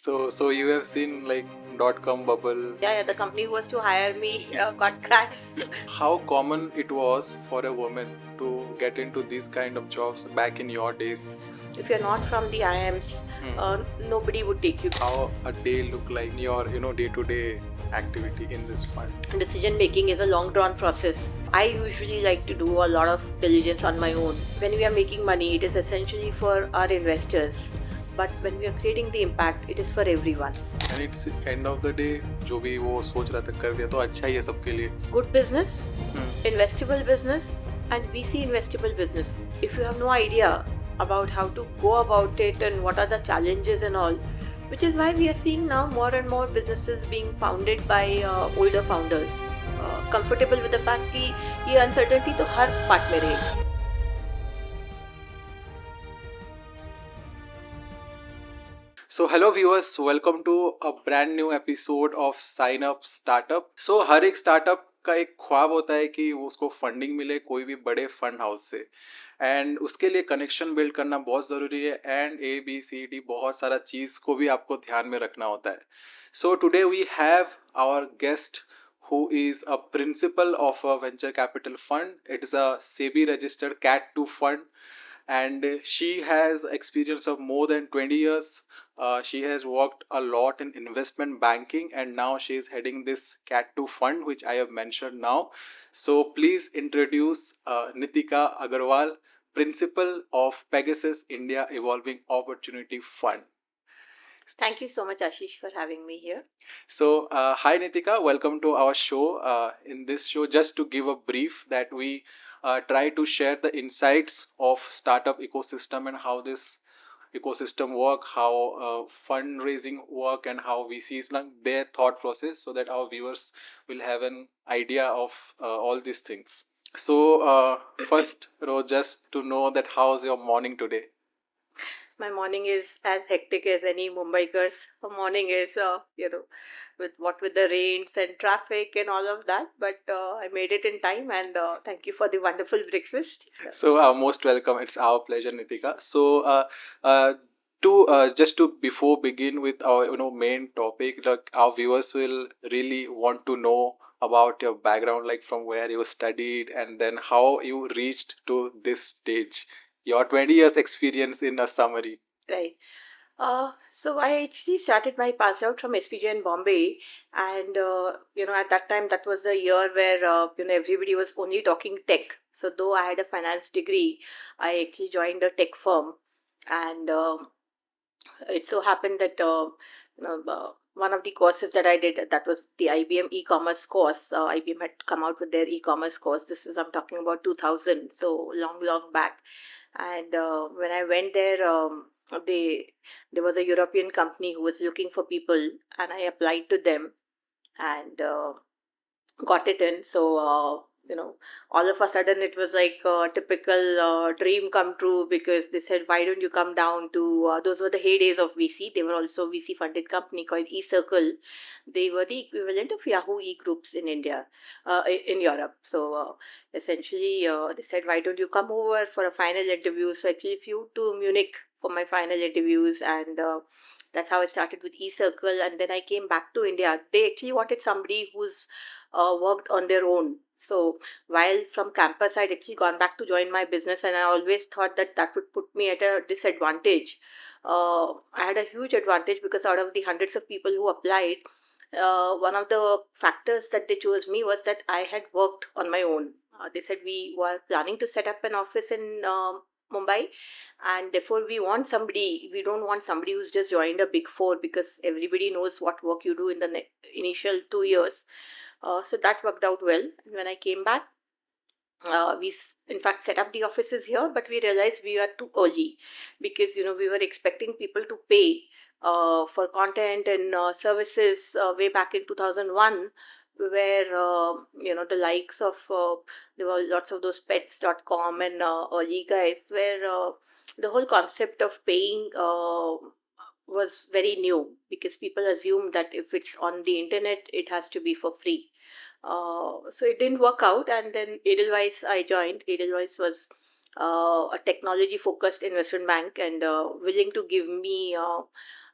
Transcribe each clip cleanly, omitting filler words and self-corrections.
So you have seen like .com bubble. Yeah, the company who was to hire me got crashed. How common it was for a woman to get into these kind of jobs back in your days? If you're not from the IIMs, nobody would take you. How a day look like your day-to-day activity in this fund? Decision making is a long drawn process. I usually like to do a lot of diligence on my own. When we are making money, it is essentially for our investors. But when we are creating the impact, it is for everyone. And it's end of the day जो भी वो सोच रहा था कर दिया तो अच्छा ही है सबके लिए. Good business, investable business, and VC investable business. If you have no idea about how to go about it and what are the challenges and all, which is why we are seeing now more and more businesses being founded by older founders. Comfortable with the fact कि ये uncertainty तो हर part में रहेगी. So hello viewers, welcome to a brand new episode of Sign Up Startup. So हर एक startup का एक ख्वाब होता है कि उसको फंडिंग मिले कोई भी बड़े फंड हाउस से, एंड उसके लिए कनेक्शन बिल्ड करना बहुत ज़रूरी है, एंड ABCD बहुत सारा चीज़ को भी आपको ध्यान में रखना होता है. So today we have our guest who is a principal of a venture capital fund. It is a SEBI registered Cat2 fund, and she has experience of more than 20 years. She has worked a lot in investment banking, and now she is heading this Cat2 fund, which I have mentioned now. So please introduce Nitika Agarwal, principal of Pegasus India Evolving Opportunity Fund. Thank you so much, Ashish, for having me here. So, hi Nitika, welcome to our show. In this show, just to give a brief, that we try to share the insights of startup ecosystem and how this ecosystem work, how fundraising work, and how VCs like their thought process, so that our viewers will have an idea of all these things. So, first, Ro, just to know that how's your morning today? My morning is as hectic as any Mumbaiker's morning is, with the rains and traffic and all of that. But I made it in time, and thank you for the wonderful breakfast. So, most welcome. It's our pleasure, Nitika. So, just to before begin with our main topic, like our viewers will really want to know about your background, like from where you studied and then how you reached to this stage. Your 20 years experience in a summary. Right. So I actually started my pass out from SPJ in Bombay, and at that time that was the year where everybody was only talking tech. So though I had a finance degree, I actually joined a tech firm, and it so happened that one of the courses that I did, that was the IBM e-commerce course. IBM had come out with their e-commerce course. This is, I'm talking about 2000, so long back. And when I went there, there was a European company who was looking for people, and I applied to them and got it in. So all of a sudden it was like a typical dream come true, because they said, why don't you come down to those were the heydays of VC. They were also VC funded company called eCircle. They were the equivalent of Yahoo e-groups in India, in Europe. So essentially they said, why don't you come over for a final interview? So actually flew to Munich for my final interviews, and that's how I started with eCircle. And then I came back to India. They actually wanted somebody who's worked on their own. So while from campus, I'd actually gone back to join my business, and I always thought that that would put me at a disadvantage. I had a huge advantage because out of the hundreds of people who applied, one of the factors that they chose me was that I had worked on my own. They said we were planning to set up an office in Mumbai, and therefore we don't want somebody who's just joined a big four, because everybody knows what work you do in the initial 2 years. So that worked out well. And when I came back, we in fact set up the offices here, but we realized we were too early, because we were expecting people to pay for content and services way back in 2001, where the likes of there were lots of those pets.com and early guys, where the whole concept of paying was very new, because people assume that if it's on the internet it has to be for free. So it didn't work out, and then Edelweiss I joined. Edelweiss was a technology focused investment bank, and willing to give me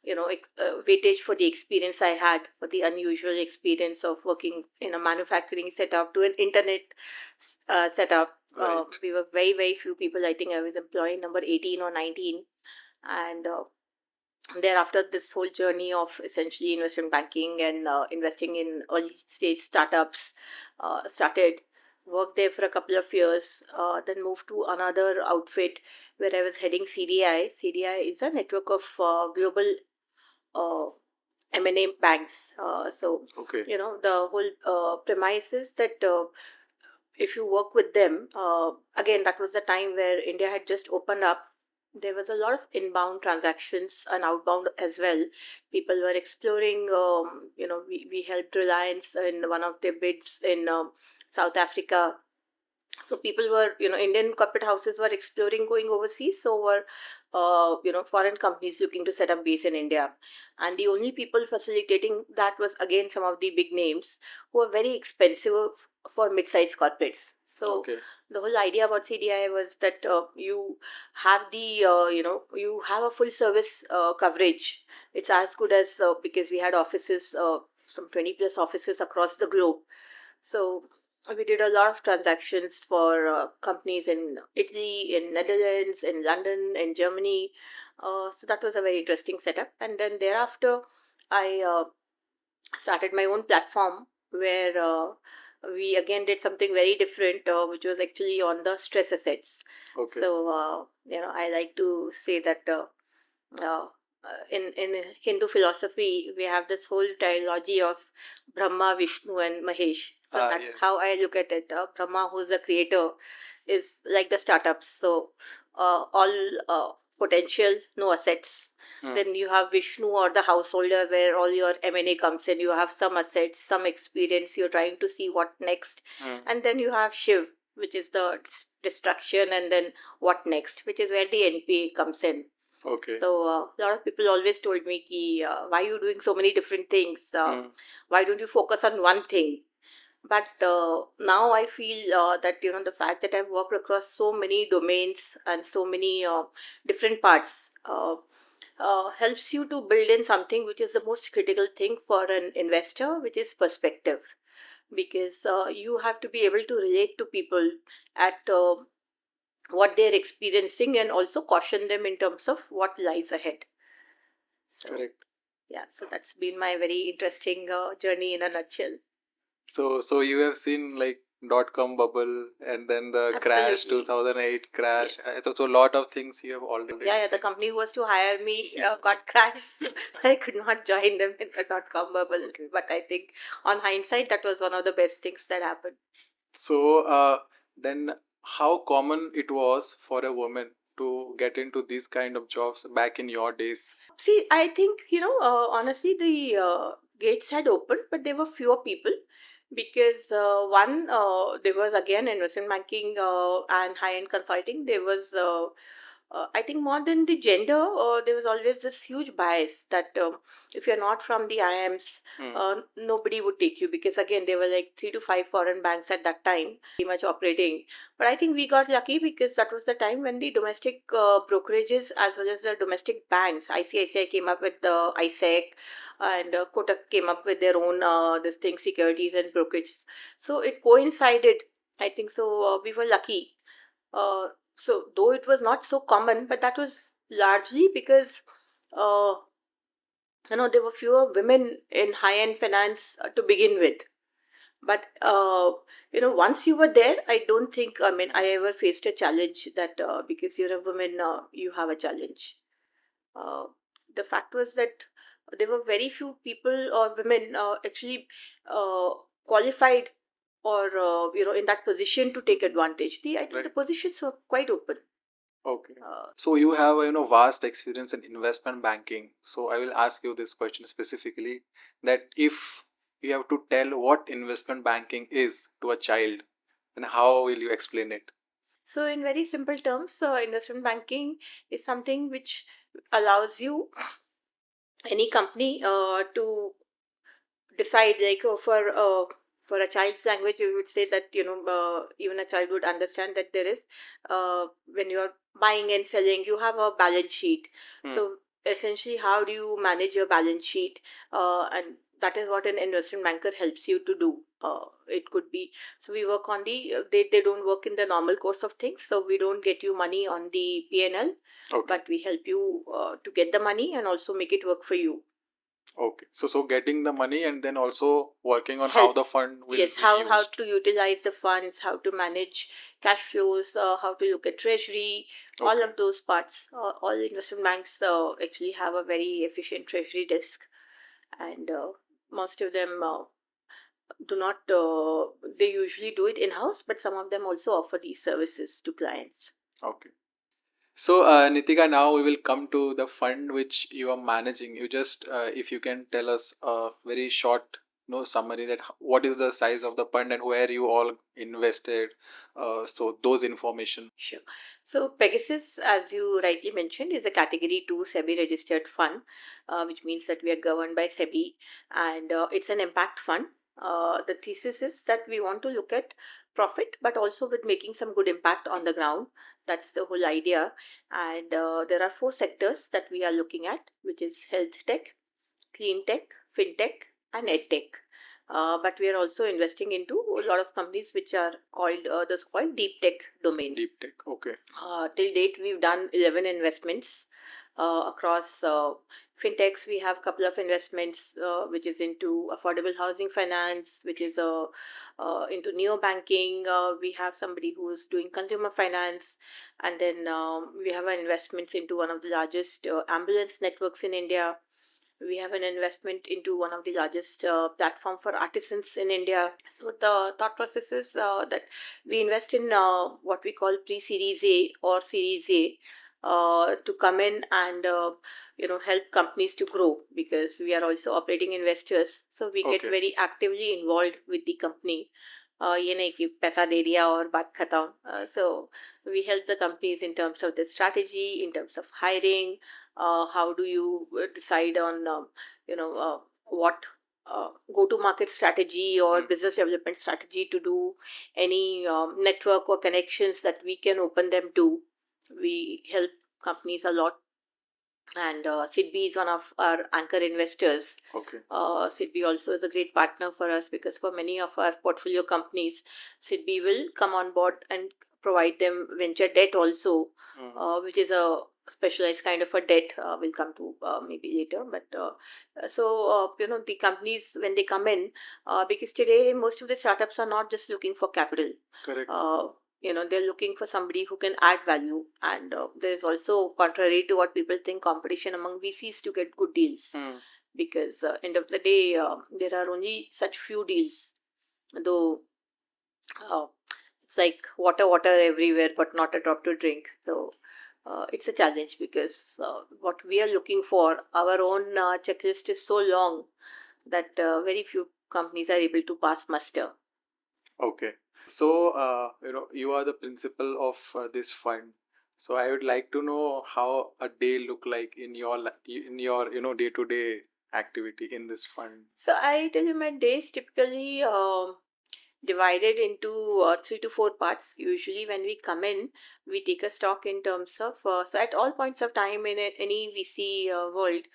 weightage for the experience I had, for the unusual experience of working in a manufacturing setup to an internet setup. Right. We were very, very few people. I think I was employee number 18 or 19. And thereafter, this whole journey of essentially investment banking and investing in early stage startups started. Worked there for a couple of years, then moved to another outfit where I was heading CDI. CDI is a network of global uh, M&A banks. So, Okay. the whole premise is that if you work with them, again, that was the time where India had just opened up. There was a lot of inbound transactions and outbound as well. People were exploring, we helped Reliance in one of their bids in South Africa. So people were, Indian corporate houses were exploring going overseas. So were, foreign companies looking to set up base in India. And the only people facilitating that was again some of the big names who were very expensive for mid-sized corporates. So Okay. the whole idea about CDI was that you have you have a full service coverage. It's as good as because we had offices, some 20 plus offices across the globe. So we did a lot of transactions for companies in Italy, in Netherlands, in London, in Germany. So that was a very interesting setup. And then thereafter, I started my own platform where we again did something very different, which was actually on the stress assets. Okay. So I like to say that in Hindu philosophy, we have this whole trilogy of Brahma, Vishnu, and Mahesh. So that's Yes. how I look at it. Brahma, who's the creator, is like the startups. So all potential, no assets. Then you have Vishnu or the householder, where all your M&A comes in. You have some assets, some experience. You're trying to see what next. And then you have Shiv, which is the destruction, and then what next, which is where the NPA comes in. Okay. So a lot of people always told me, ki, why are you doing so many different things? Why don't you focus on one thing? But now I feel that the fact that I've worked across so many domains and so many different parts helps you to build in something which is the most critical thing for an investor, which is perspective. Because you have to be able to relate to people at what they're experiencing and also caution them in terms of what lies ahead. So, Correct. yeah, so that's been my very interesting journey in a nutshell. So you have seen like .com bubble and then the crash, Absolutely. 2008 crash. Yes. So a lot of things you have already Yeah, the seen. company who was to hire me got crashed. I could not join them in the .com bubble. Okay. But I think on hindsight, that was one of the best things that happened. So then how common it was for a woman to get into these kind of jobs back in your days? See, I think, honestly, the gates had opened, but there were fewer people because one, there was again investment banking and high end consulting. There was, I think, more than the gender, there was always this huge bias that if you're not from the IIMs, nobody would take you because, again, there were like 3 to 5 foreign banks at that time, pretty much operating. But I think we got lucky because that was the time when the domestic brokerages as well as the domestic banks, ICICI came up with the ISEC, and Kotak came up with their own this thing, securities and brokerage. So it coincided. I think so. We were lucky. So though it was not so common, but that was largely because uh, there were fewer women in high end finance to begin with. But once you were there, I don't think, I mean, I ever faced a challenge that because you're a woman, you have a challenge. uh, the fact was that there were very few people or women actually qualified or in that position to take advantage. I think the Right. positions were quite open. Okay. So you have vast experience in investment banking. So I will ask you this question specifically, that if you have to tell what investment banking is to a child, then how will you explain it? So in very simple terms, investment banking is something which allows you, any company, to decide, like, for a child's language, you would say that even a child would understand that there is when you are buying and selling, you have a balance sheet. So essentially how do you manage your balance sheet, and that is what an investment banker helps you to do. It could be, so we work on they don't work in the normal course of things, so we don't get you money on the P&L, Okay. but we help you to get the money and also make it work for you. Okay. So getting the money and then also working on how Help. the fund will Yes, be how used. to utilize the funds, how to manage cash flows, how to look at treasury, all Okay. of those parts. All investment banks actually have a very efficient treasury desk, and most of them do not. They usually do it in house, but some of them also offer these services to clients. Okay. So, Nitika, now we will come to the fund which you are managing. You just, if you can tell us a very short, summary that what is the size of the fund and where you all invested. So those information. Sure. So Pegasus, as you rightly mentioned, is a Category 2 SEBI registered fund, which means that we are governed by SEBI, and it's an impact fund. The thesis is that we want to look at profit, but also with making some good impact on the ground. That's the whole idea. And there are 4 sectors that we are looking at, which is health tech, clean tech, fintech, and edtech. But we are also investing into a lot of companies which are called this called deep tech domain. Deep tech. Okay. Till date, we've done 11 investments across fintechs. We have a couple of investments which is into affordable housing finance, which is into neo banking. We have somebody who is doing consumer finance, and then we have an investments into one of the largest ambulance networks in India. We have an investment into one of the largest platform for artisans in India. So the thought process is that we invest in what we call pre-series A or series A to come in and help companies to grow, because we are also operating investors, so we get Okay. very actively involved with the company. ये नहीं कि पैसा दे दिया और बात खत्म. So we help the companies in terms of the strategy, in terms of hiring, how do you decide on what go to market strategy or business development strategy to do, any network or connections that we can open them to. We help companies a lot, and SIDBI is one of our anchor investors. Okay. SIDBI also is a great partner for us, because for many of our portfolio companies, SIDBI will come on board and provide them venture debt also, which is a specialized kind of a debt. We'll come to maybe later. But the companies, when they come in, because today most of the startups are not just looking for capital. Correct. They're looking for somebody who can add value, and there's also, contrary to what people think, competition among VCs to get good deals, because end of the day there are only such few deals, though it's like water everywhere but not a drop to drink. So it's a challenge, because what we are looking for, our own checklist is so long that very few companies are able to pass muster. Okay. So, you are the principal of this fund. So I would like to know how a day look like in your day-to-day activity in this fund. So I tell you, my days typically divided into 3 to 4 parts. Usually, when we come in, we take a stock in terms of so at all points of time in any VC world.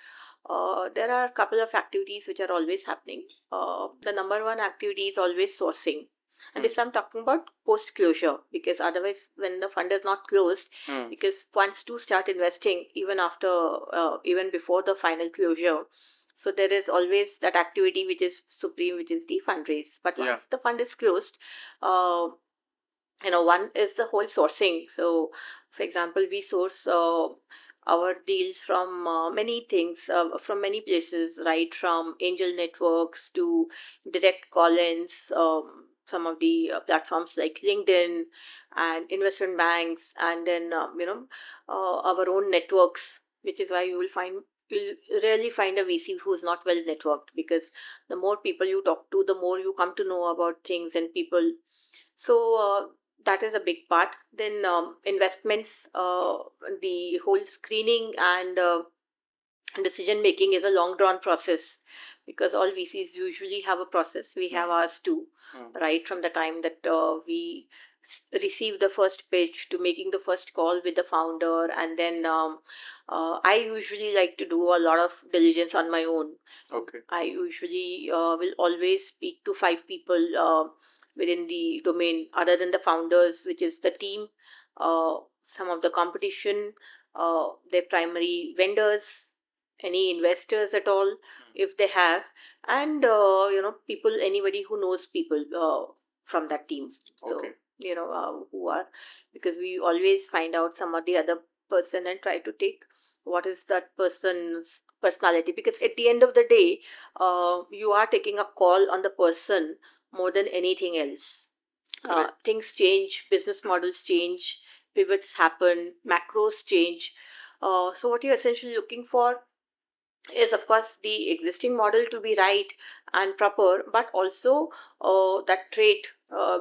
There are a couple of activities which are always happening. The number one activity is always sourcing. And this I'm talking about post closure, because otherwise, when the fund is not closed, because funds do start investing even after, even before the final closure. So there is always that activity which is supreme, which is the fundraise. But Yeah. once the fund is closed, one is the whole sourcing. So, for example, we source our deals from many things, from many places, right from angel networks to direct call-ins, some of the platforms like LinkedIn and investment banks, and then our own networks, which is why you'll rarely find a VC who's not well networked, because the more people you talk to, the more you come to know about things and people. So that is a big part. Then investments, the whole screening and decision making is a long drawn process, because all VCs usually have a process. We have ours too, right from the time that we receive the first pitch to making the first call with the founder, and then I usually like to do a lot of diligence on my own. Okay. I usually will always speak to 5 people within the domain other than the founders, which is the team, some of the competition, their primary vendors, any investors at all, if they have, and people, anybody who knows people from that team. So Okay. who are, because we always find out some of the other person and try to take what is that person's personality, because at the end of the day you are taking a call on the person more than anything else. Correct. Things change, business models change, pivots happen, macros change. So what you're essentially looking for is, of course, the existing model to be right and proper, but also that trait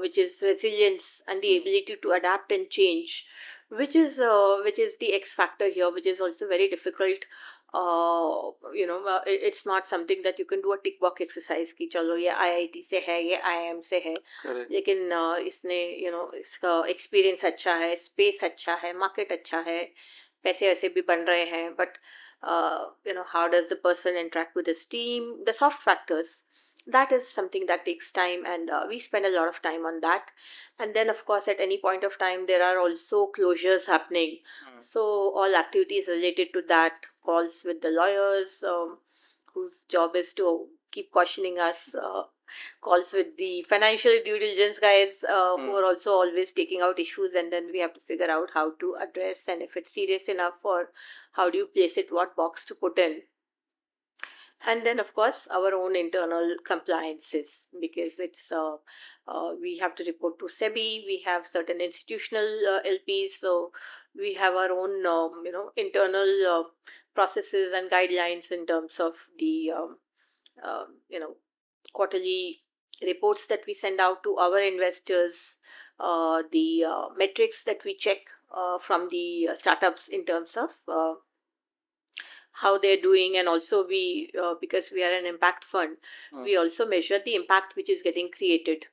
which is resilience and the ability to adapt and change, which is the X factor here, which is also very difficult. It's not something that you can do a tick box exercise कि चलो ये IIT से है, ये IIM से है, Correct. लेकिन इसने इसका एक्सपीरियंस अच्छा है, स्पेस अच्छा है, मार्केट अच्छा है, पैसे वैसे भी बन रहे हैं, but how does the person interact with his team, the soft factors, that is something that takes time, and we spend a lot of time on that. And then, of course, at any point of time there are also closures happening. So all activities related to that, calls with the lawyers, whose job is to keep questioning us, calls with the financial due diligence guys, who are also always taking out issues, and then we have to figure out how to address, and if it's serious enough, or how do you place it, what box to put in. And then, of course, our own internal compliances, because it's we have to report to SEBI, we have certain institutional LPs, so we have our own internal processes and guidelines in terms of the quarterly reports that we send out to our investors, the metrics that we check from the startups in terms of how they're doing, and also we because we are an impact fund, we also measure the impact which is getting created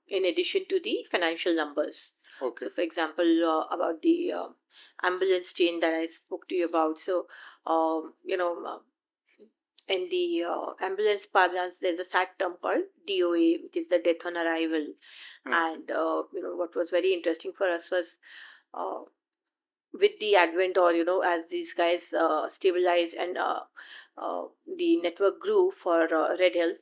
in addition to the financial numbers. Okay. So for example, about the ambulance chain that I spoke to you about, so in the ambulance parlance, there's a sad term called DOA, which is the death on arrival. And what was very interesting for us was with the advent, or as these guys stabilized and the network grew for Red Health,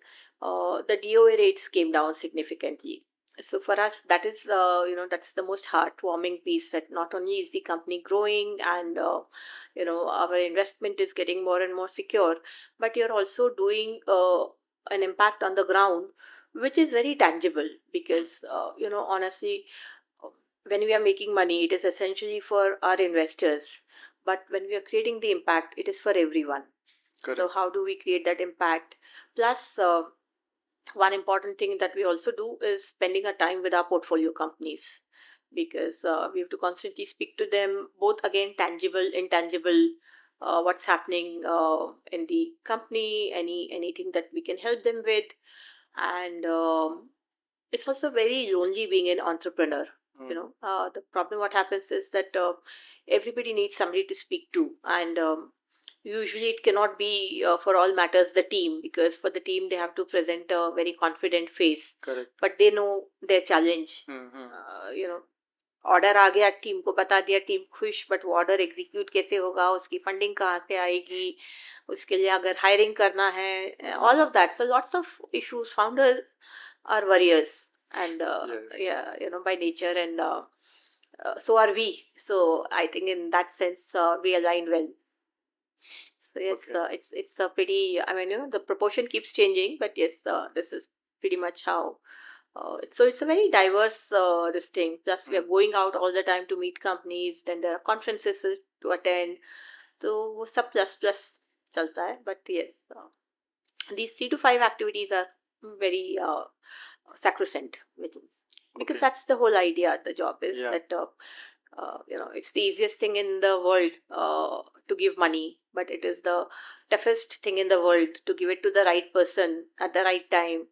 the DOA rates came down significantly. So for us, that is that's the most heartwarming piece, that not only is the company growing and our investment is getting more and more secure, but you're also doing an impact on the ground, which is very tangible, because honestly, when we are making money, it is essentially for our investors, but when we are creating the impact, it is for everyone. Correct. So how do we create that impact? Plus, one important thing that we also do is spending our time with our portfolio companies, because we have to constantly speak to them, both again tangible, intangible, what's happening in the company, anything that we can help them with. And it's also very lonely being an entrepreneur. The problem what happens is that everybody needs somebody to speak to, and usually it cannot be for all matters the team, because for the team they have to present a very confident face. Correct. But they know their challenge. Order आ गया, team को बता दिया, team खुश, but वो order execute कैसे होगा, उसकी फंडिंग कहाँ से आएगी, उसके लिए अगर हायरिंग करना है, all of that. So lots of issues, founders are warriors, and by nature, and so are we. So I think in that sense we align well. So yes, Okay. it's a pretty, I mean, the proportion keeps changing, but yes, this is pretty much how so it's a very diverse this thing. Plus we are going out all the time to meet companies, then there are conferences to attend, so वो सब plus चलता है. But yes, these 3 to 5 activities are very sacrosanct, which is because Okay. that's the whole idea. The job is Yeah. that it's the easiest thing in the world to give money, but it is the toughest thing in the world to give it to the right person at the right time.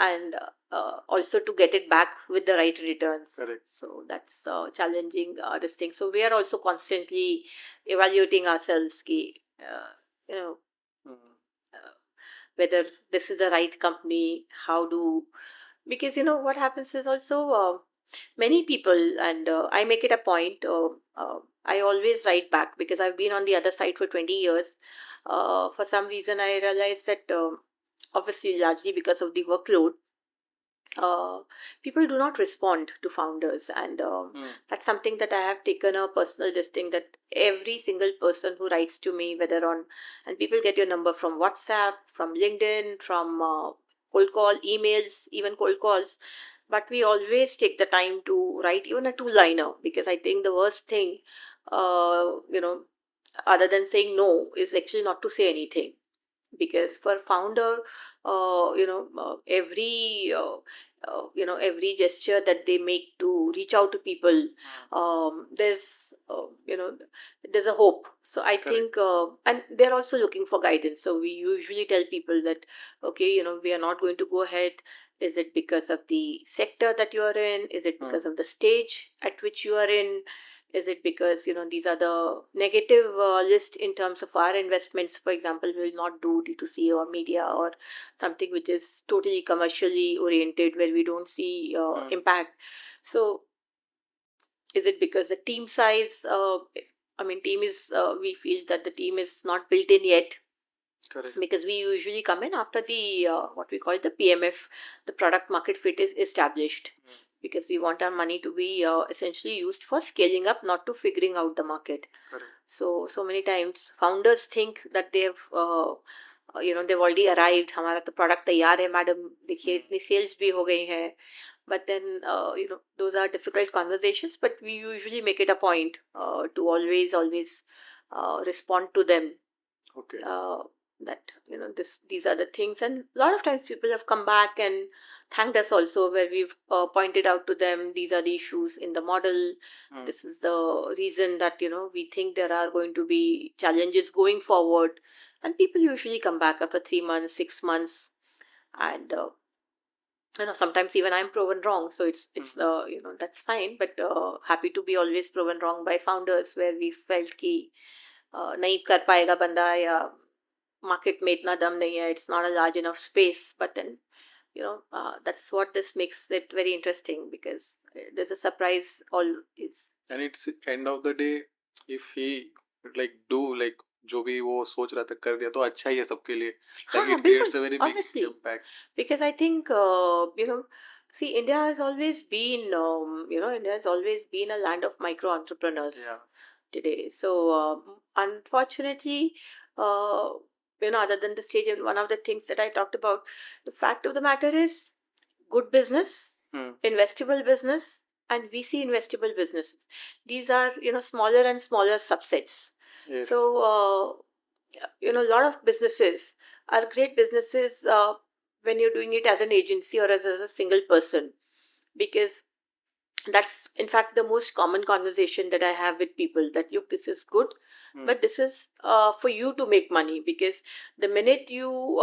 And also to get it back with the right returns. Correct. So that's challenging this thing. So we are also constantly evaluating ourselves, ki, you know, Hmm. whether this is the right company, how do, because what happens is also many people, and I make it a point, I always write back because I've been on the other side for 20 years. For some reason, I realized that obviously, largely because of the workload, uh, people do not respond to founders, and Hmm. that's something that I have taken a personal distinct, that every single person who writes to me, whether on, and people get your number from WhatsApp, from LinkedIn, from cold call emails, even cold calls, but we always take the time to write even a two-liner, because I think the worst thing, uh, you know other than saying no, is actually not to say anything. Because for founder, every gesture that they make to reach out to people, there's a hope. So I Correct. think, and they're also looking for guidance. So we usually tell people that, okay, we are not going to go ahead. Is it because of the sector that you are in? Is it because of the stage at which you are in? Is it because these are the negative list in terms of our investments? For example, we will not do D2C or media or something which is totally commercially oriented, where we don't see impact. So is it because the team size? Team is, we feel that the team is not built in yet, Correct. because we usually come in after the what we call the PMF, the product market fit is established, because we want our money to be essentially used for scaling up, not to figuring out the market. Correct. So many times founders think that they've already arrived, हमारा तो product तैयार है madam, देखिए इतनी sales भी हो गई हैं. But then those are difficult conversations, but we usually make it a point to always respond to them, Okay. that these are the things. And a lot of times people have come back and thanked us also, where we've pointed out to them, these are the issues in the model, Hmm. this is the reason that we think there are going to be challenges going forward. And people usually come back after 3 months, 6 months, and sometimes even I'm proven wrong, so it's that's fine. But happy to be always proven wrong by founders, where we felt कि नहीं कर पाएगा बंदा, या market में इतना दम नहीं है, it's not a large enough space. But then that's what this makes it very interesting, because there's a surprise always. And it's end of the day, if he do जो भी वो सोच रहा था कर दिया, तो अच्छा ही है सबके लिए. हाँ, It बिल्कुल, creates a very big honestly. impact. Because I think see, India has always been a land of micro entrepreneurs. Yeah. Today. So unfortunately, other than the stage, and one of the things that I talked about, the fact of the matter is, good business, investable business, and VC investable businesses, these are smaller and smaller subsets. Yes. So a lot of businesses are great businesses when you're doing it as an agency or as a single person, because that's in fact the most common conversation that I have with people, that look, this is good, but this is for you to make money. Because the minute you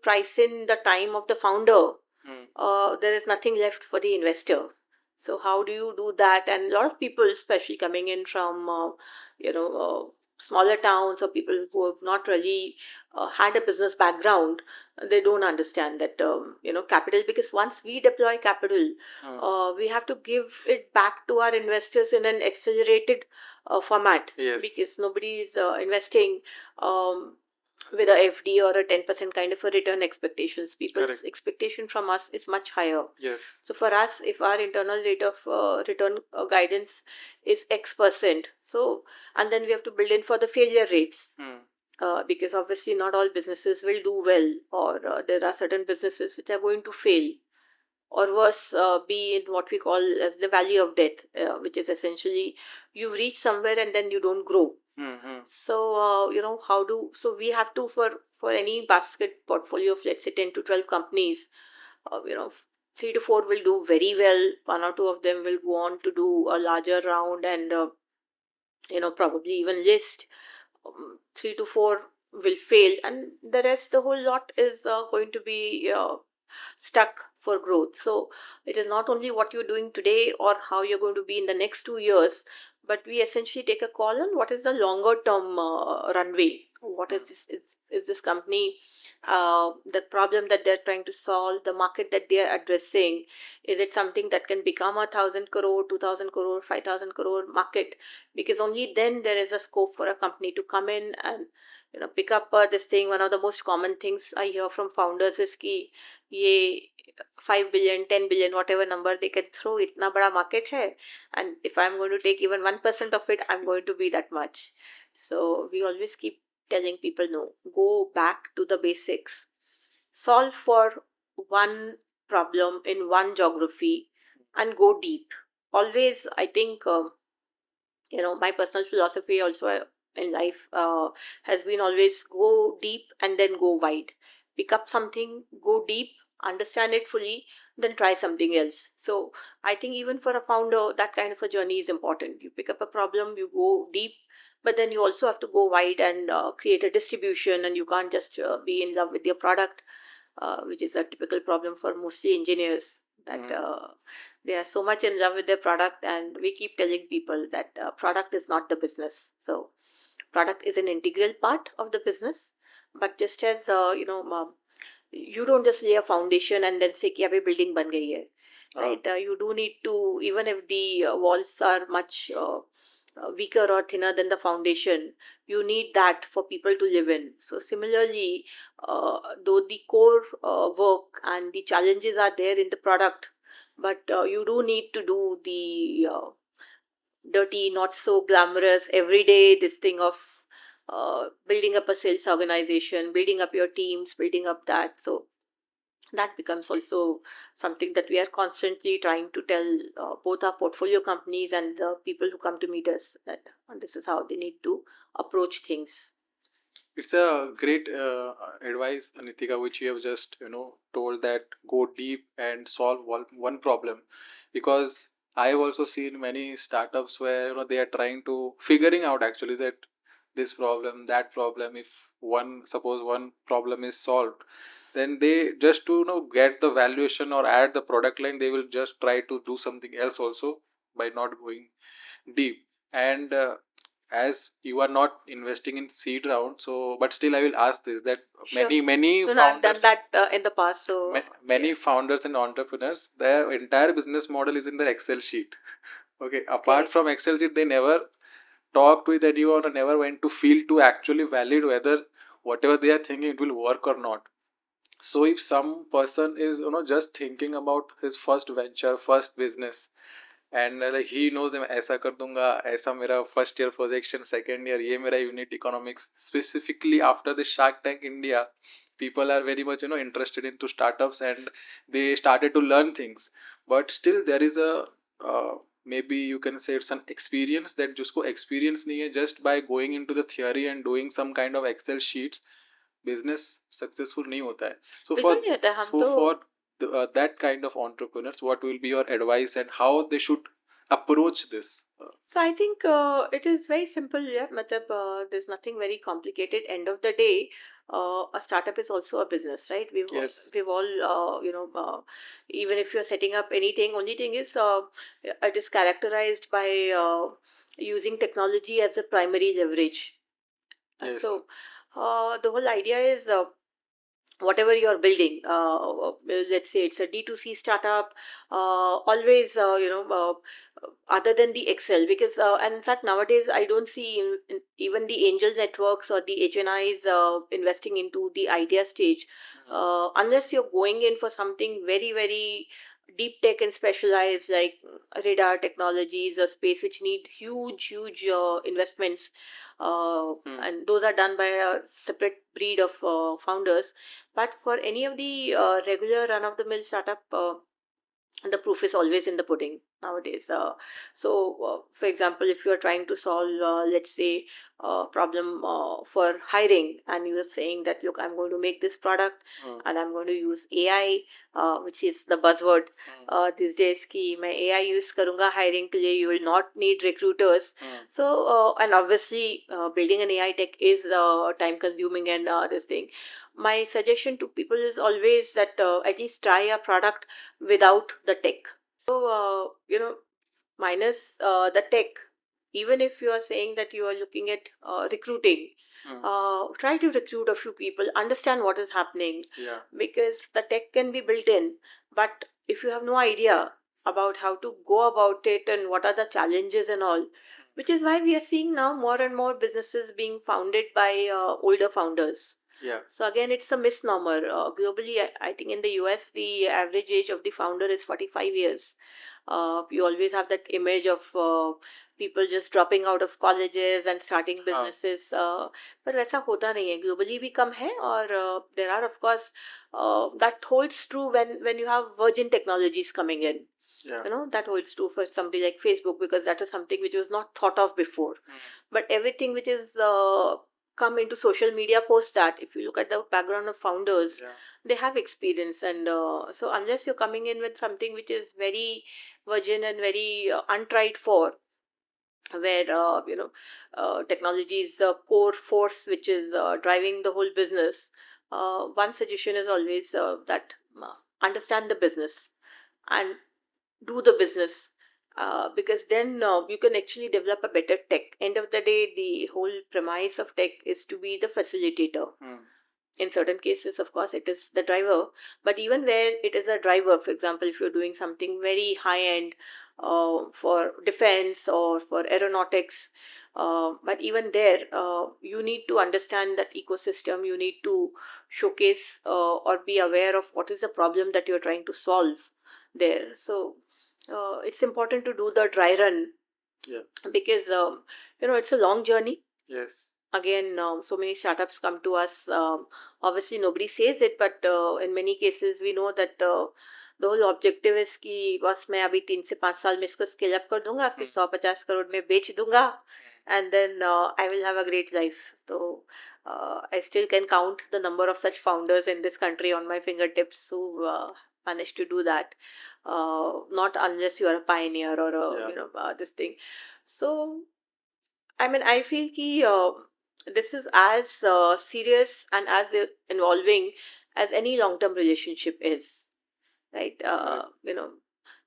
price in the time of the founder, there is nothing left for the investor. So how do you do that? And a lot of people, especially coming in from smaller towns, or people who have not really had a business background, they don't understand that capital, because once we deploy capital, we have to give it back to our investors in an accelerated format. Yes. Because nobody is investing with a FD or a 10% kind of a return expectations. People's Correct. expectation from us is much higher. Yes. So for us, if our internal rate of return guidance is X%, so, and then we have to build in for the failure rates. Because obviously not all businesses will do well, or there are certain businesses which are going to fail, or worse, be in what we call as the valley of death, which is essentially you reach somewhere and then you don't grow. So so we have to, for any basket portfolio of, let's say, 10 to 12 companies, 3 to 4 will do very well, 1 or 2 of them will go on to do a larger round, and probably even list. 3 to 4 will fail, and the rest, the whole lot, is going to be stuck for growth. So it is not only what you're doing today or how you're going to be in the next 2 years, but we essentially take a call on what is the longer term runway. What is this? Is this company, the problem that they're trying to solve, the market that they are addressing? Is it something that can become 1,000 crore, 2,000 crore, 5,000 crore market? Because only then there is a scope for a company to come in and pick up this thing. One of the most common things I hear from founders is ki ye 5 billion, 10 billion, whatever number they can throw, itna bada market hai, and if I'm going to take even 1% of it, I'm going to be that much. So we always keep telling people, no, go back to the basics, solve for one problem in one geography, and go deep. Always, I think, my personal philosophy also in life has been always go deep and then go wide. Pick up something, go deep, understand it fully, then try something else. So I think even for a founder, that kind of a journey is important. You pick up a problem, you go deep, but then you also have to go wide and create a distribution, and you can't just be in love with your product, which is a typical problem for mostly engineers, that they are so much in love with their product, and we keep telling people that product is not the business. So product is an integral part of the business, but just as you don't just lay a foundation and then say कि अभी building बन गई है, right? You do need to, even if the walls are much weaker or thinner than the foundation, you need that for people to live in. So similarly, though the core work and the challenges are there in the product, but you do need to do the dirty, not so glamorous, everyday this thing of building up a sales organization, building up your teams, building up that. So that becomes also something that we are constantly trying to tell both our portfolio companies and the people who come to meet us, that this is how they need to approach things. It's a great advice, Nitika, which you have just told, that go deep and solve one problem, because I have also seen many startups where they are trying to figuring out actually that this problem, that problem. If suppose one problem is solved, then they just to get the valuation or add the product line, they will just try to do something else also by not going deep. And as you are not investing in seed round, so but still I will ask this, that Sure. many No, I've done founders, that in the past. So many yeah. founders and entrepreneurs, their entire business model is in their Excel sheet. Okay, apart Correct. from Excel sheet, they never talked with anyone or never went to field to actually validate whether whatever they are thinking it will work or not. So if some person is just thinking about his first venture, first business, and like he knows मैं ऐसा कर दूंगा, ऐसा मेरा first year projection, second year ये मेरा unit economics, specifically after the Shark Tank India, people are very much interested into startups and they started to learn things, but still there is a maybe you can say it's an experience that जिसको experience नहीं है, just by going into the theory and doing some kind of Excel sheets, business successful नहीं होता है. So बिल्कुल नहीं होता है. हम तो for that kind of entrepreneurs, what will be your advice and how they should approach this? So I think it is very simple. Yeah, matlab, there's nothing very complicated. End of the day, a startup is also a business, right? Yes. We've all even if you're setting up anything, only thing is it is characterized by using technology as a primary leverage. Yes. So the whole idea is whatever you're building, let's say it's a D2C startup, always other than the Excel, because and in fact nowadays I don't see in even the angel networks or the HNIs investing into the idea stage, unless you're going in for something very very deep tech and specialized, like radar technologies, a space which need huge investments, and those are done by a separate breed of founders. But for any of the regular run of the mill startup, the proof is always in the pudding nowadays. For example, if you are trying to solve, let's say, a problem for hiring, and you are saying that, look, I'm going to make this product and I'm going to use AI, which is the buzzword these days, कि मैं AI use करूँगा hiring के लिए, you will not need recruiters. So, and obviously, building an AI tech is time consuming and this thing. my suggestion to people is always that at least try a product without the tech. So minus the tech, even if you are saying that you are looking at recruiting, try to recruit a few people, understand what is happening, Yeah. because the tech can be built in, but if you have no idea about how to go about it and what are the challenges and all, which is why we are seeing now more and more businesses being founded by older founders. Yeah. So again, it's a misnomer. Globally, I think in the US, the average age of the founder is 45 years. You always have that image of people just dropping out of colleges and starting हाँ. businesses. पर वैसा होता नहीं है. Globally भी कम है, और there are of course that holds true when you have virgin technologies coming in. Yeah. That holds true for somebody like Facebook, because that is something which was not thought of before. But everything which is come into social media post that, if you look at the background of founders, Yeah. they have experience. And so unless you're coming in with something which is very virgin and very untried for, where technology is the core force which is driving the whole business, one suggestion is always that understand the business and do the business, because then you can actually develop a better tech. End of the day, the whole premise of tech is to be the facilitator. In certain cases, of course, it is the driver, but even where it is a driver, for example, if you're doing something very high end for defense or for aeronautics, but even there, you need to understand that ecosystem. You need to showcase or be aware of what is the problem that you're trying to solve there. So it's important to do the dry run. Yeah. Because it's a long journey. Yes. Again, so many startups come to us. Obviously, nobody says it, but in many cases, we know that the whole objective is कि बस मैं अभी 3 से 5 साल में इसको scale up कर दूंगा, फिर 150 करोड़ में बेच दूंगा, and then I will have a great life. So I still can count the number of such founders in this country on my fingertips who managed to do that. Not unless you are a pioneer or this thing. So I mean, I feel कि this is as serious and as involving as any long-term relationship is, right?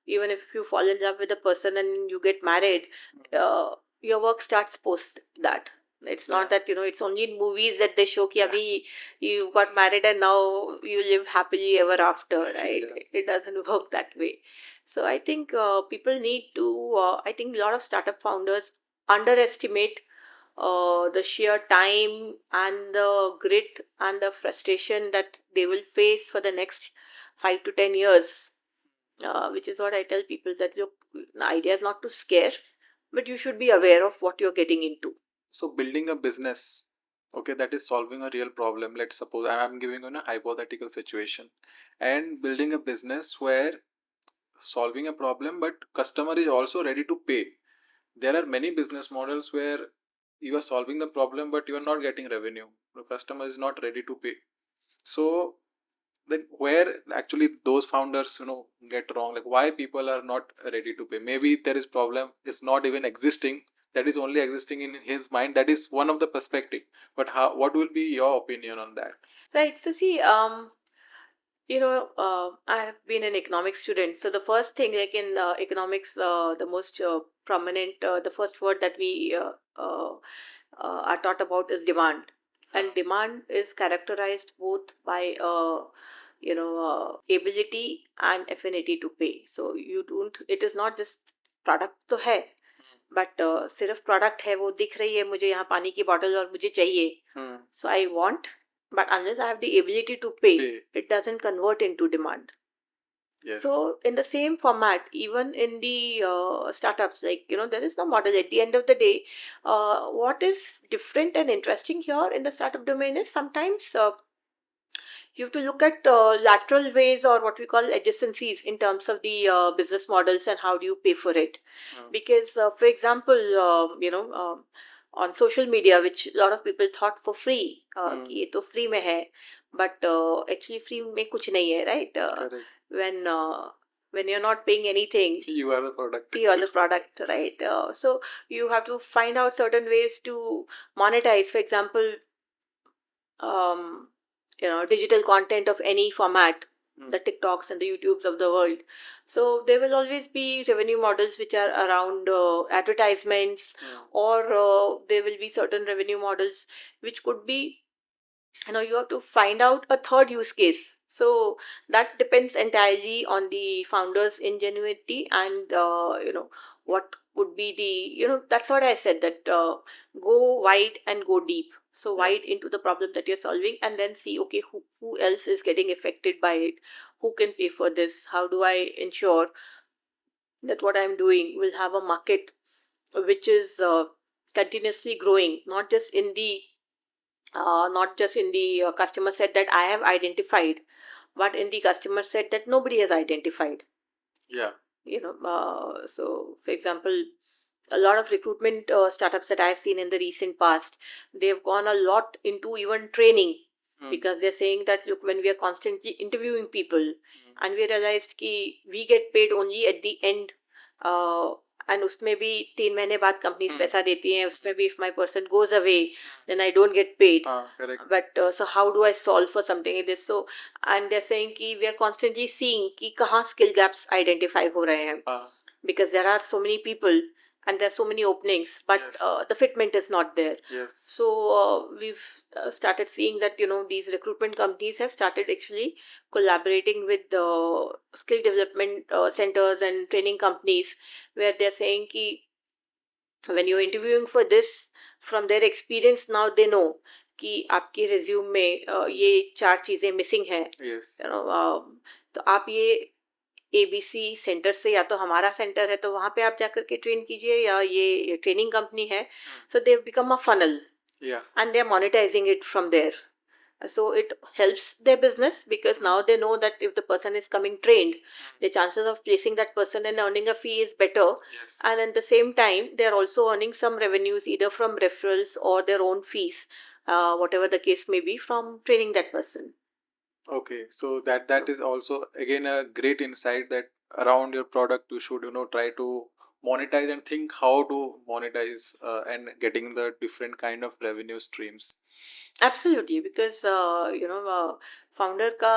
Even if you fall in love with a person and you get married, your work starts post that. It's not that it's only in movies that they show कि अभी you got married and now you live happily ever after, right? It doesn't work that way. So I think people need to. I think a lot of startup founders underestimate the sheer time and the grit and the frustration that they will face for the next 5 to 10 years, which is what I tell people, that look, the idea is not to scare, but you should be aware of what you're getting into. So building a business, okay, that is solving a real problem. Let's suppose I'm giving you a hypothetical situation, and building a business where solving a problem, but customer is also ready to pay. There are many business models where you are solving the problem, but you are not getting revenue. The customer is not ready to pay. So then where actually those founders get wrong, like why people are not ready to pay? Maybe there is problem is not even existing, that is only existing in his mind. That is one of the perspective, but what will be your opinion on that? Right. So see, I have been an economics student. So the first thing, like in economics, the most prominent, the first word that we are taught about is demand. And demand is characterized both by ability and affinity to pay. So it is not just product तो है, but सिर्फ product है, वो दिख रही है मुझे यहाँ पानी की bottle और मुझे चाहिए. So I want, but unless I have the ability to pay, it doesn't convert into demand. Yes. So in the same format, even in the startups, like there is no model. At the end of the day, what is different and interesting here in the startup domain is sometimes you have to look at lateral ways, or what we call adjacencies, in terms of the business models and how do you pay for it. Because for example, on social media, which a lot of people thought for free, कि ये तो free में है, but actually free में कुछ नहीं है, right? When you're not paying anything, you are the product. You are the product, right? So you have to find out certain ways to monetize. For example, digital content of any format, Hmm. the TikToks and the YouTubes of the world. So there will always be revenue models which are around advertisements, Hmm. or there will be certain revenue models which could be, you have to find out a third use case. So that depends entirely on the founder's ingenuity, and what could be the, that's what I said, that go wide and go deep. So Yeah. wide into the problem that you're solving, and then see, okay, who else is getting affected by it, who can pay for this, how do I ensure that what I'm doing will have a market which is continuously growing, not just in the customer set that I have identified, but in the customer set that nobody has identified. Yeah. So for example, a lot of recruitment startups that I've seen in the recent past, they've gone a lot into even training, Hmm. because they're saying that, look, when we are constantly interviewing people, Hmm. and we realized कि we get paid only at the end, and उसमें भी 3 महीने बाद companies Hmm. पैसा देती हैं, उसमें भी if my person goes away, then I don't get paid. Correct. But so how do I solve for something like this? So, and they're saying कि we are constantly seeing कि कहाँ skill gaps identify हो रहे हैं, because there are so many people and there are so many openings, but Yes. the fitment is not there. Yes. So we've started seeing that these recruitment companies have started actually collaborating with the skill development centers and training companies, where they're saying ki when you're interviewing for this, from their experience now they know कि आपके resume में ये 4 चीज़ें missing हैं. Yes. तो आप ये ABC centre से, या तो हमारा सेंटर है तो वहाँ पे आप जाकर के ट्रेन कीजिए, या ये ट्रेनिंग कंपनी है. So they become a funnel, Yeah. and they're monetizing it from there. So it helps their business, because now they know that if the person is coming trained, the chances of placing that person and earning a fee is better. Yes. And at the same time, they're also earning some revenues either from referrals or their own fees, whatever the case may be, from training that person. Okay, so that is also again a great insight, that around your product you should try to monetize and think how to monetize and getting the different kind of revenue streams. Absolutely, because founder का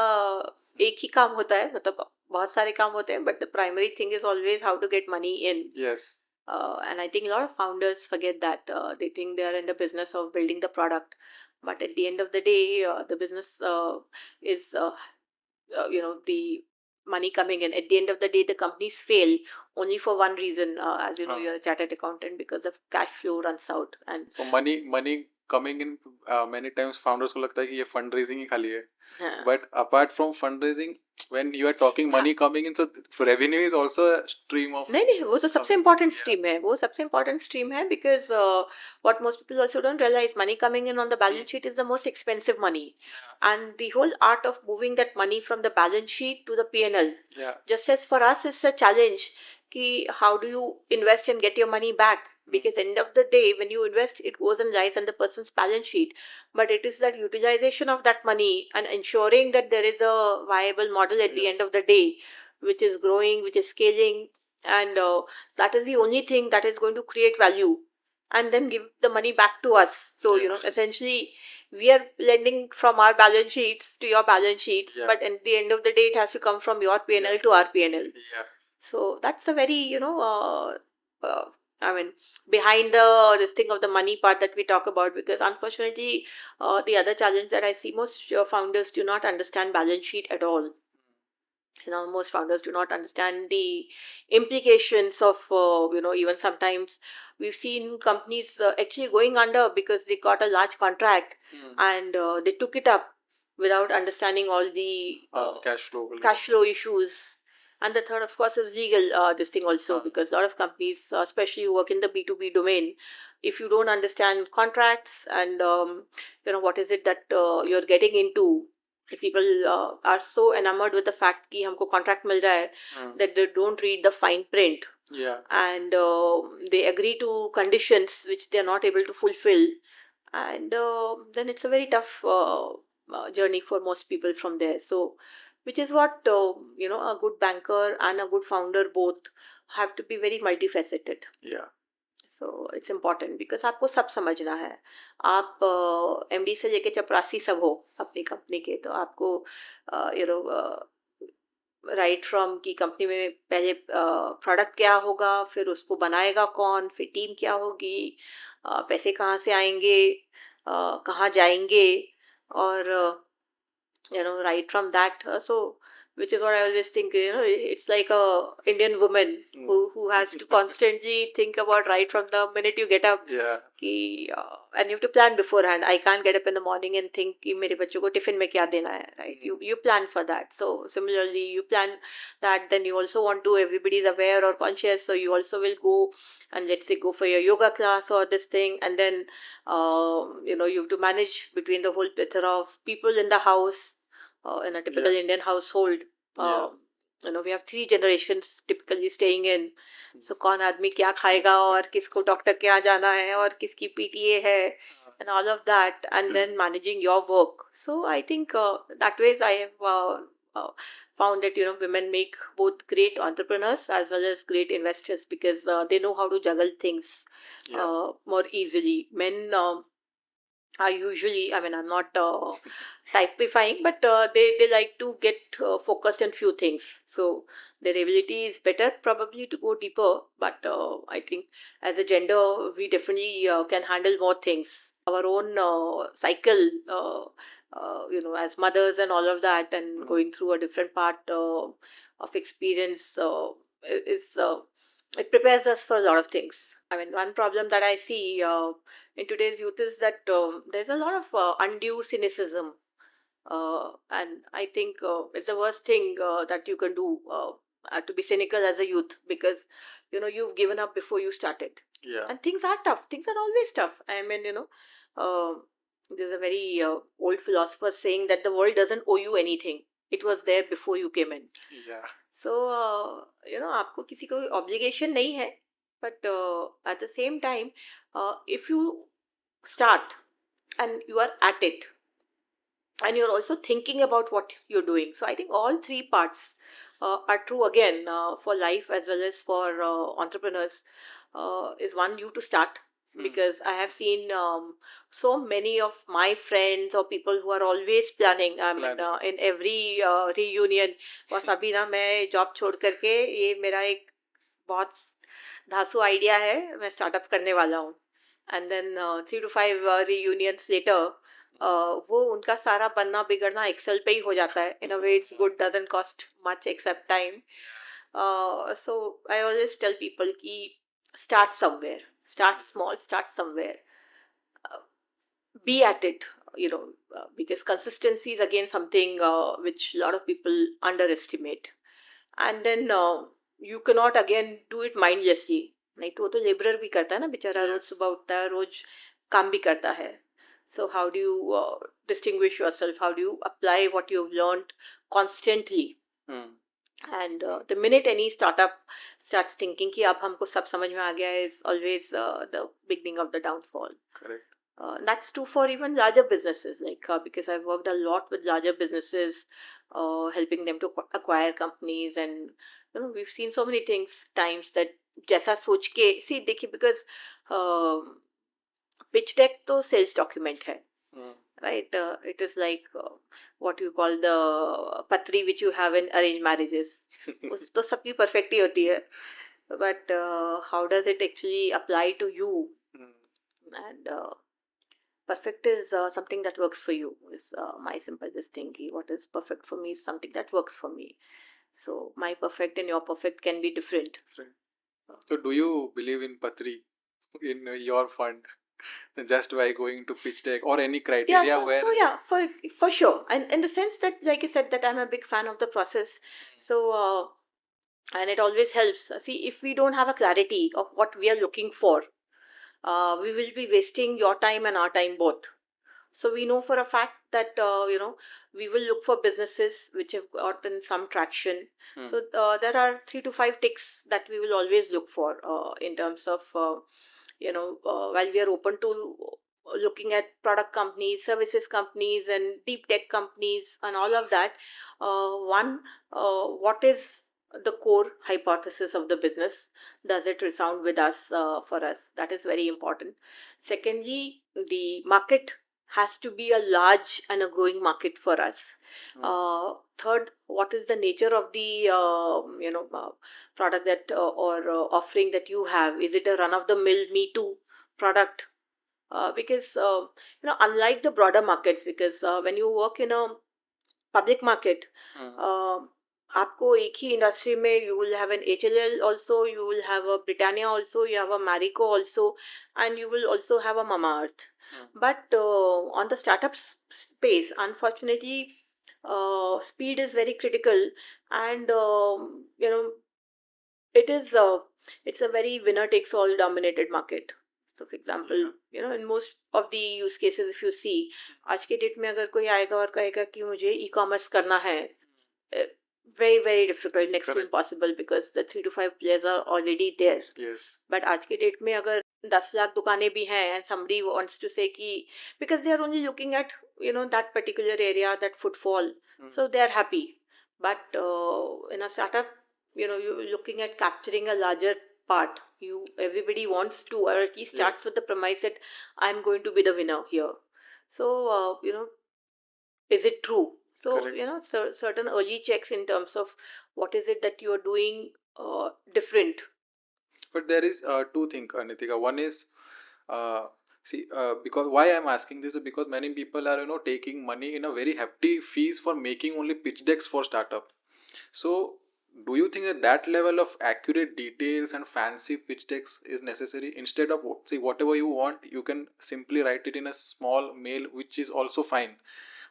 एक ही काम होता है, मतलब बहुत सारे काम होते हैं, but the primary thing is always how to get money in. Yes. And I think a lot of founders forget that. They think they are in the business of building the product, but at the end of the day, the business is the money coming in. At the end of the day, the companies fail only for one reason. As you know, you're a chartered accountant, because of cash flow runs out. And So money coming in, many times founders को लगता है कि ये fundraising ही खाली है. हाँ. But apart from fundraising, when you are talking money coming in, so revenue is also a stream of. नहीं, वो तो सबसे something. Important Yeah. स्ट्रीम है, वो सबसे इम्पोर्टेंट स्ट्रीम है, because what most people also don't realize, money coming in on the balance sheet is the most expensive money. And the whole art of moving that money from the balance sheet to the P&L, Yeah. just as for us it's a challenge कि how do you invest and get your money back, because end of the day when you invest, it goes and lies on the person's balance sheet, but it is that utilization of that money and ensuring that there is a viable model at the Yes. end of the day, which is growing, which is scaling, and that is the only thing that is going to create value and then give the money back to us. So Yeah. essentially we are lending from our balance sheets to your balance sheets, Yeah. but at the end of the day it has to come from your P&L Yeah. to our P&L. Yeah. So that's a very I mean, behind this thing of the money part that we talk about, because unfortunately the other challenge that I see, most founders do not understand balance sheet at all. Most founders do not understand the implications of even sometimes we've seen companies actually going under because they got a large contract and they took it up without understanding all the cash flow issues. And the third, of course, is legal this thing also, because a lot of companies, especially who work in the B2B domain, if you don't understand contracts and what is it that you're getting into, people are so enamored with the fact कि हमको contract मिल रहा है, that they don't read the fine print. Yeah. And they agree to conditions which they are not able to fulfill, and then it's a very tough journey for most people from there. So which is what a good banker and a good founder both have to be very multifaceted. Yeah. So it's important because आपको सब समझना है. आप MD से लेके चपरासी सब हो अपनी कंपनी के, तो आपको यू नो राइट फ्रॉम की कंपनी में पहले प्रोडक्ट क्या होगा, फिर उसको बनाएगा कौन, फिर टीम क्या होगी, पैसे कहाँ से आएंगे, कहाँ जाएंगे, और right from that. So which is what I always think, it's like a Indian woman who has to constantly think about right from the minute you get up. Yeah. And you have to plan beforehand. I can't get up in the morning and think कि मेरे बच्चों को tiffin में क्या देना है, right? You plan for that. So similarly, you plan that. Then you also want to, everybody is aware or conscious, so you also will go and let's say go for your yoga class or this thing, and then you have to manage between the whole plethora of people in the house. In a typical Indian household, we have 3 generations typically staying in. So कौन आदमी क्या खाएगा और किसको doctor के यहाँ जाना है और किसकी पीटीए है, and all of that, and then managing your work. So I think that ways I have found that women make both great entrepreneurs as well as great investors because they know how to juggle things more easily. Men are usually, I mean, I'm not typifying, but they like to get focused on few things. So their ability is better probably to go deeper, but I think as a gender, we definitely can handle more things. Our own cycle, as mothers and all of that, and going through a different part of experience is it prepares us for a lot of things. I mean, one problem that I see in today's youth is that there's a lot of undue cynicism. And I think it's the worst thing that you can do to be cynical as a youth because, you've given up before you started. Yeah. And things are tough. Things are always tough. I mean, there's a very old philosopher saying that the world doesn't owe you anything. It was there before you came in. Yeah. So, आपको किसी को obligation नहीं है, but at the same time, if you start and you are at it, and you're also thinking about what you're doing. So I think all 3 parts are true again for life as well as for entrepreneurs. Is one, you to start. Because I have seen so many of my friends or people who are always planning. I mean, in every reunion, बस अभी ना मैं job छोड़ करके ये मेरा एक बहुत धांसू आइडिया है, मैं स्टार्टअप करने वाला हूँ. And then 3 to 5 reunions later, वो उनका सारा बनना बिगड़ना एक्सेल पे ही हो जाता है. In a way, it's good, doesn't cost much except time. So I always tell people कि start somewhere. Start small, start somewhere. Be at it, because consistency is again something which a lot of people underestimate. And then you cannot again do it mindlessly. नहीं तो वो तो labourer भी करता है ना बेचारा, रोज सुबह उठता है, रोज काम भी करता है. So how do you distinguish yourself? How do you apply what you've learned constantly? And the minute any startup starts thinking कि अब हमको सब समझ में आ गया है, is always the beginning of the downfall. Correct. That's true for even larger businesses, like because I've worked a lot with larger businesses, helping them to acquire companies, and we've seen so many things times that जैसा सोच के see देखिए, because pitch deck तो sales document है. Right, it is like what you call the patri which you have in arranged marriages. उस तो सबकी perfect ही होती है, but how does it actually apply to you? And perfect is something that works for you. Is my simple just thing. What is perfect for me is something that works for me. So my perfect and your perfect can be different. So do you believe in patri in your fund? Just by going to pitch deck or any criteria for sure, and in the sense that, like I said, that I'm a big fan of the process. So and it always helps. See, if we don't have a clarity of what we are looking for, we will be wasting your time and our time both. So we know for a fact that we will look for businesses which have gotten some traction. So there are 3 to 5 ticks that we will always look for in terms of while we are open to looking at product companies, services companies, and deep tech companies, and all of that. One, what is the core hypothesis of the business. Does it resound with us, for us? That is very important. Secondly, the market has to be a large and a growing market for us. Third, what is the nature of the product that or offering that you have? Is it a run of the mill Me Too product? Because unlike the broader markets, because when you work in a public market, आपको एक ही industry में you will have an HLL also, you will have a Britannia also, you have a Marico also, and you will also have a Mamaearth. But on the startup space, unfortunately, speed is very critical, and it is it's a very winner takes all dominated market. So for example, in most of the use cases, if you see, आज के date में अगर कोई आएगा और कहेगा कि मुझे e-commerce करना है, very very difficult, next to Correct. impossible, because the 3 to 5 players are already there. Yes. But आज के डेट में अगर 10 लाख दुकानें भी हैं and somebody wants to say कि because they are only looking at that particular area, that footfall, so they are happy. But in a startup, you're looking at capturing a larger part. Everybody wants to, or at least starts Yes. with the premise that I'm going to be the winner here. So is it true? So Correct. certain early checks in terms of what is it that you are doing different. But there is two things, Nitika. One is, because why I'm asking this is because many people are taking money in a very hefty fees for making only pitch decks for startup. So, do you think that that level of accurate details and fancy pitch decks is necessary? Instead of whatever you want, you can simply write it in a small mail, which is also fine.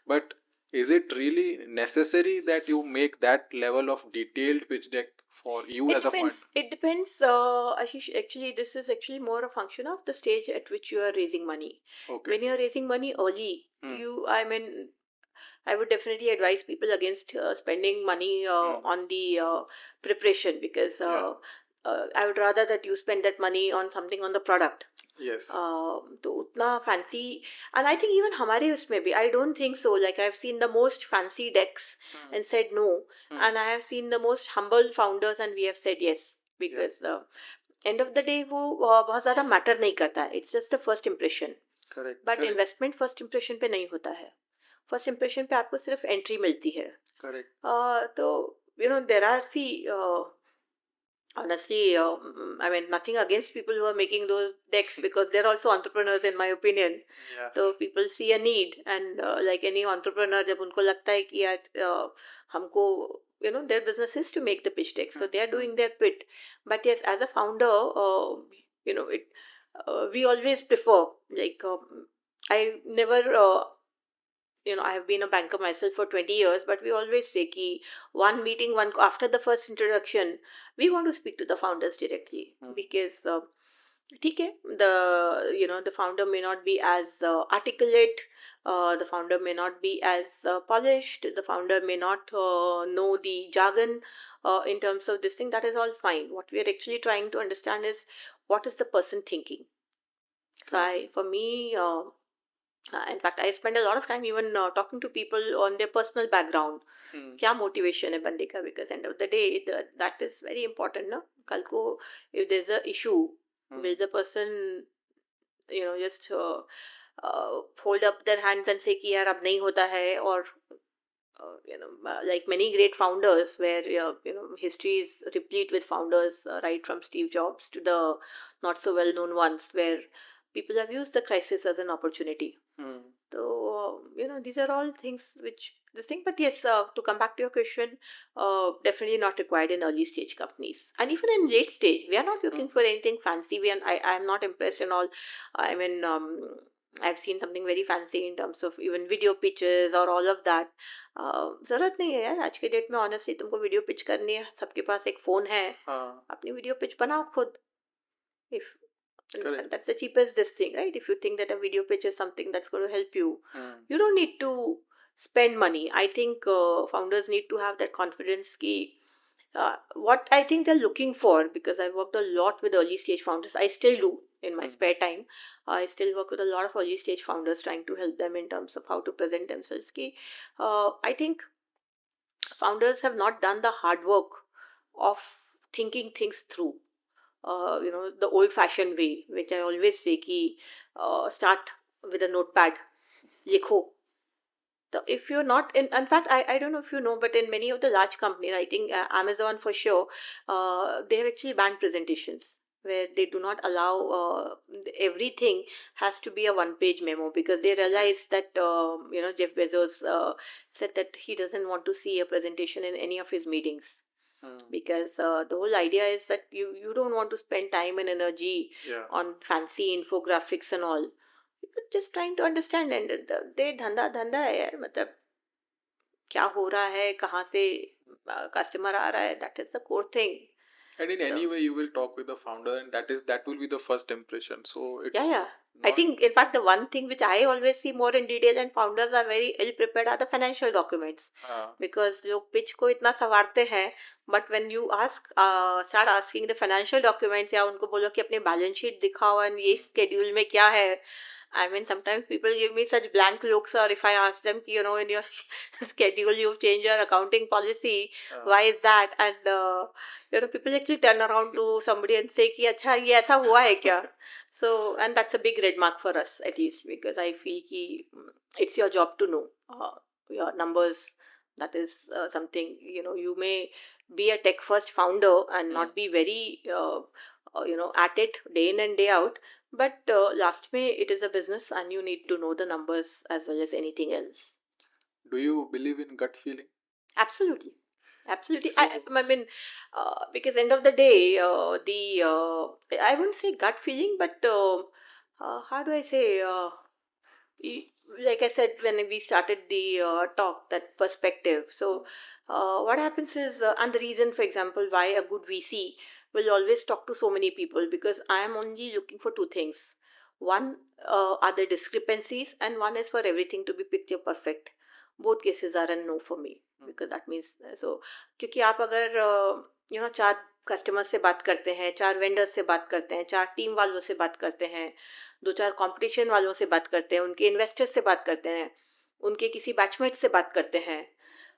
But is it really necessary that you make that level of detailed pitch deck for you It as a fund? depends. It depends. Ashish, actually, this is actually more a function of the stage at which you are raising money. Okay. When you are raising money early, I would definitely advise people against spending money on the preparation, because Yeah. I would rather that you spend that money on something on the product. Yes. तो उतना fancy, and I think even हमारे उसमें भी, I don't think so. Like I've seen the most fancy decks and said no, and I have seen the most humble founders and we have said yes, because end of the day वो बहुत ज़्यादा matter नहीं करता है. It's just the first impression. Correct. But Correct. investment first impression पे नहीं होता है. First impression पे आपको सिर्फ entry मिलती है. Correct. तो there are honestly, I mean, nothing against people who are making those decks, because they're also entrepreneurs, in my opinion. Yeah. So people see a need, and like any entrepreneur, जब उनको लगता है कि यार हमको their business is to make the pitch deck, so they are doing their pitch. But yes, as a founder, it we always prefer, like I never I have been a banker myself for 20 years, but we always say ki one meeting, after the first introduction, we want to speak to the founders directly, because ठीक है, the founder may not be as articulate, the founder may not be as polished, the founder may not know the jargon in terms of this thing. That is all fine. What we are actually trying to understand is what is the person thinking. So for me, in fact, I spend a lot of time even talking to people on their personal background. क्या motivation है बंदे का, because end of the day that is very important ना. कल को if there's a issue, will the person just hold up their hands and say कि यार अब नहीं होता है, or like many great founders where history is replete with founders, right from Steve Jobs to the not so well known ones, where people have used the crisis as an opportunity. So these are all things which this thing. But yes, to come back to your question, definitely not required in early stage companies, and even in late stage, we are not looking for anything fancy. I am not impressed and all. I mean, I've seen something very fancy in terms of even video pitches or all of that. जरूरत नहीं है यार, आज के date में honestly तुमको video pitch करनी है, सबके पास एक फोन है, अपनी वीडियो पिच बनाओ खुद. If and that's the cheapest this thing, right? If you think that a video pitch is something that's going to help you, you don't need to spend money. I think founders need to have that confidence ki what I think they're looking for, because I worked a lot with early stage founders. I still do in my spare time. I still work with a lot of early stage founders, trying to help them in terms of how to present themselves. I think founders have not done the hard work of thinking things through. The old-fashioned way, which I always say कि start with a notepad, लिखो. So if you're not in fact, I don't know if you know, but in many of the large companies, I think Amazon for sure, they have actually banned presentations where they do not allow everything has to be a one-page memo because they realize that Jeff Bezos said that he doesn't want to see a presentation in any of his meetings because the whole idea is that you don't want to spend time and energy Yeah. on fancy infographics and all. You're just trying to understand and दे धंधा धंधा है यार मतलब क्या हो रहा है कहाँ से कस्टमर आ रहा है that is the core thing. And in So- any way, you will talk with the founder, and that will be the first impression. So it's Yeah. I not- think, in fact, the one thing which I always see more in detail and founders are very ill prepared are the financial documents. Because लोग pitch को इतना सवारते हैं, but when you start asking the financial documents या उनको बोलो कि अपने balance sheet दिखाओ and ये schedule में क्या है, I mean, sometimes people give me such blank looks, or if I ask them, in your schedule you've changed your accounting policy, why is that? And people actually turn around to somebody and say कि अच्छा ये ऐसा हुआ है क्या? So, and that's a big red mark for us at least because I feel कि it's your job to know your numbers. That is something, you may be a tech first founder and not be very, at it day in and day out. But last May, it is a business and you need to know the numbers as well as anything else. Do you believe in gut feeling? Absolutely. Absolutely. So- I mean, because end of the day, I wouldn't say gut feeling, but how do I say? Like I said, when we started the talk, that perspective. So, what happens is, and the reason, for example, why a good VC will always talk to so many people because I am only looking for two things. One are the discrepancies, and one is for everything to be picture perfect. Both cases are a no for me because that means so. क्योंकि आप अगर चार customer से बात करते हैं, चार vendors से बात करते हैं, चार टीम वालों से बात करते हैं, दो चार कंपटीशन वालों से बात करते हैं, उनके इन्वेस्टर्स से बात करते हैं, उनके किसी बैचमेट से बात करते हैं,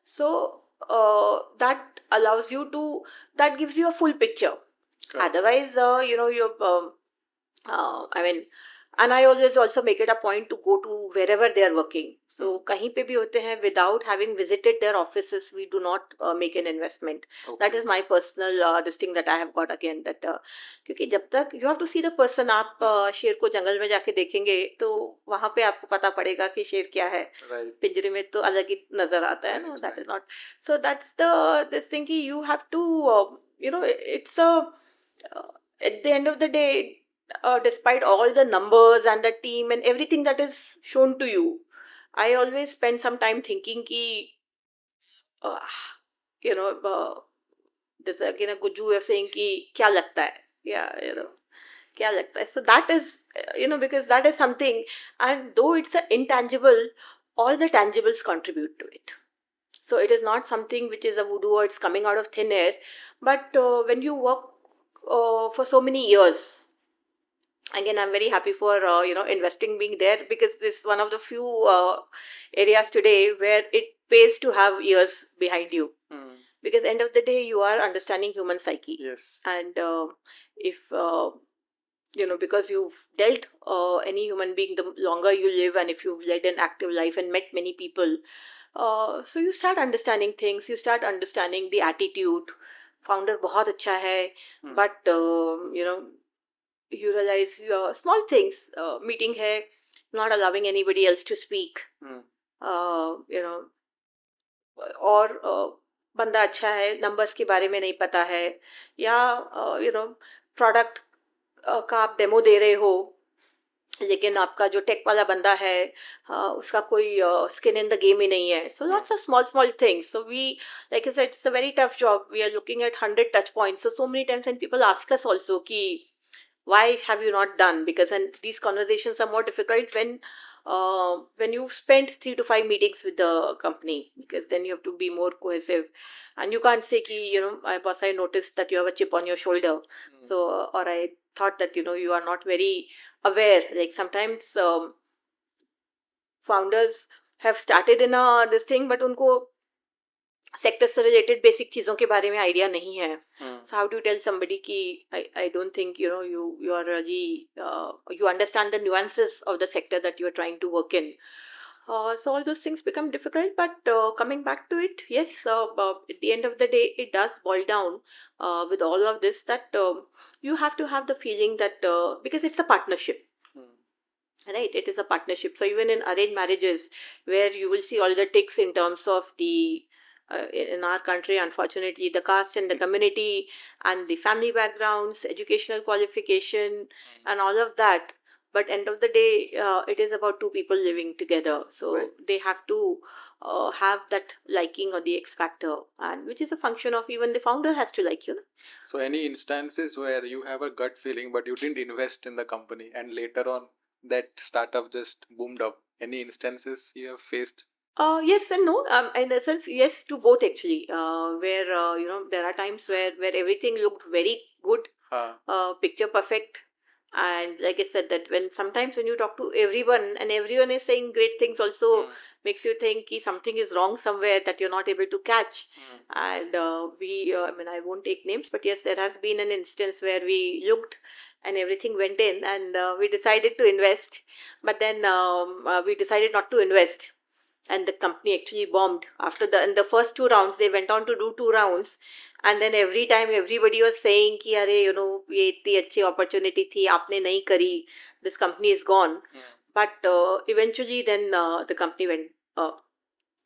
so that allows you to that gives you a full picture. Otherwise, I mean, and I always also make it a point to go to wherever they are working. So, कहीं पे भी होते हैं, without having visited their offices, we do not make an investment. Okay. That is my personal this thing that I have got again. That क्योंकि जब तक you have to see the person, आप शेर को जंगल में जाके देखेंगे तो वहाँ पे आपको पता पड़ेगा कि शेर क्या है. Right. पिंजरे में तो अलग ही नजर आता है ना. That is not. So that's this thing कि you have to it's at the end of the day. Despite all the numbers and the team and everything that is shown to you, I always spend some time thinking ki, there's again a good way of saying ki, kya lagta hai? Yeah, kya lagta hai? So that is, because that is something, and though it's an intangible, all the tangibles contribute to it. So it is not something which is a voodoo or it's coming out of thin air, but when you work for so many years, again, I'm very happy for investing being there because this is one of the few areas today where it pays to have years behind you. Because end of the day, you are understanding human psyche. Yes. And if because you've dealt any human being, the longer you live, and if you've led an active life and met many people, so you start understanding things. You start understanding the attitude. Founder बहुत अच्छा है, but you realize small things. Meeting hai, not allowing anybody else to speak. और बंदा अच्छा है, numbers के बारे में नहीं पता है, या प्रोडक्ट का आप डेमो दे रहे हो, लेकिन आपका जो टेक वाला बंदा है उसका कोई स्किन इन द गेम ही नहीं है. So lots of small things. So we, like I said, it's a very tough job. We are looking at 100 touch points. So many times when people ask us also ki, why have you not done? Because these conversations are more difficult when you've spent 3 to 5 meetings with the company, because then you have to be more cohesive, and you can't say ki, my boss, I noticed that you have a chip on your shoulder. So, or I thought that, you are not very aware. Like sometimes founders have started in this thing, but unko sector से related basic चीज़ों के बारे में idea नहीं है. Hmm. So how do you tell somebody कि I don't think you are really you understand the nuances of the sector that you are trying to work in. So all those things become difficult, but coming back to it, yes, at the end of the day, it does boil down with all of this that you have to have the feeling that because it's a partnership. Hmm. Right, it is a partnership. So even in arranged marriages, where you will see all the ticks in terms of the in our country, unfortunately, the caste and the community and the family backgrounds, educational qualification, and all of that. But end of the day, it is about two people living together. So Right. they have to have that liking or the X factor, and which is a function of even the founder has to like you. So any instances where you have a gut feeling but you didn't invest in the company and later on that startup just boomed up? Any instances you have faced? Yes and no. In a sense, yes to both actually. Where there are times where everything looked very good, picture perfect, and like I said, that when sometimes when you talk to everyone and everyone is saying great things, also makes you think ki something is wrong somewhere that you're not able to catch. And I mean, I won't take names, but yes, there has been an instance where we looked and everything went in, and we decided to invest, but then we decided not to invest, and the company actually bombed. After in the first two rounds, they went on to do two rounds, and then every time everybody was saying कि अरे ये इतनी अच्छी opportunity थी, आपने नहीं करी, this company is gone. But eventually then the company went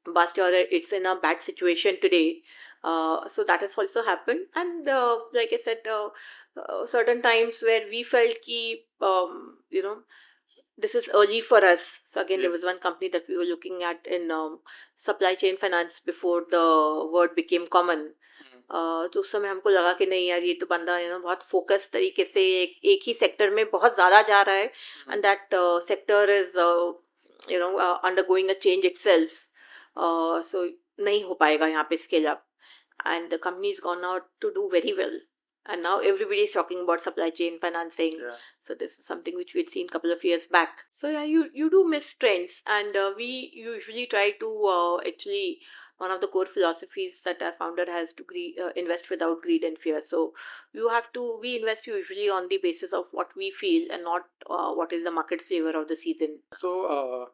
bust, or it's in a bad situation today. So that has also happened, and like I said, certain times where we felt ki this is early for us. So again, there was Yes. one company that we were looking at in supply chain finance before the word became common. तो उस समय हमको लगा कि नहीं यार, ये तो बंदा बहुत फोकस तरीके से एक ही सेक्टर में बहुत ज़्यादा जा रहा है, and that sector is undergoing a change itself. So नहीं हो पाएगा यहाँ पे scale up, and the company has gone out to do very well, and now everybody is talking about supply chain financing. Yeah. So this is something which we'd seen a couple of years back. So yeah, you do miss trends, and we usually try to actually, one of the core philosophies that our founder has to invest without greed and fear. So we invest usually on the basis of what we feel and not what is the market flavor of the season. So,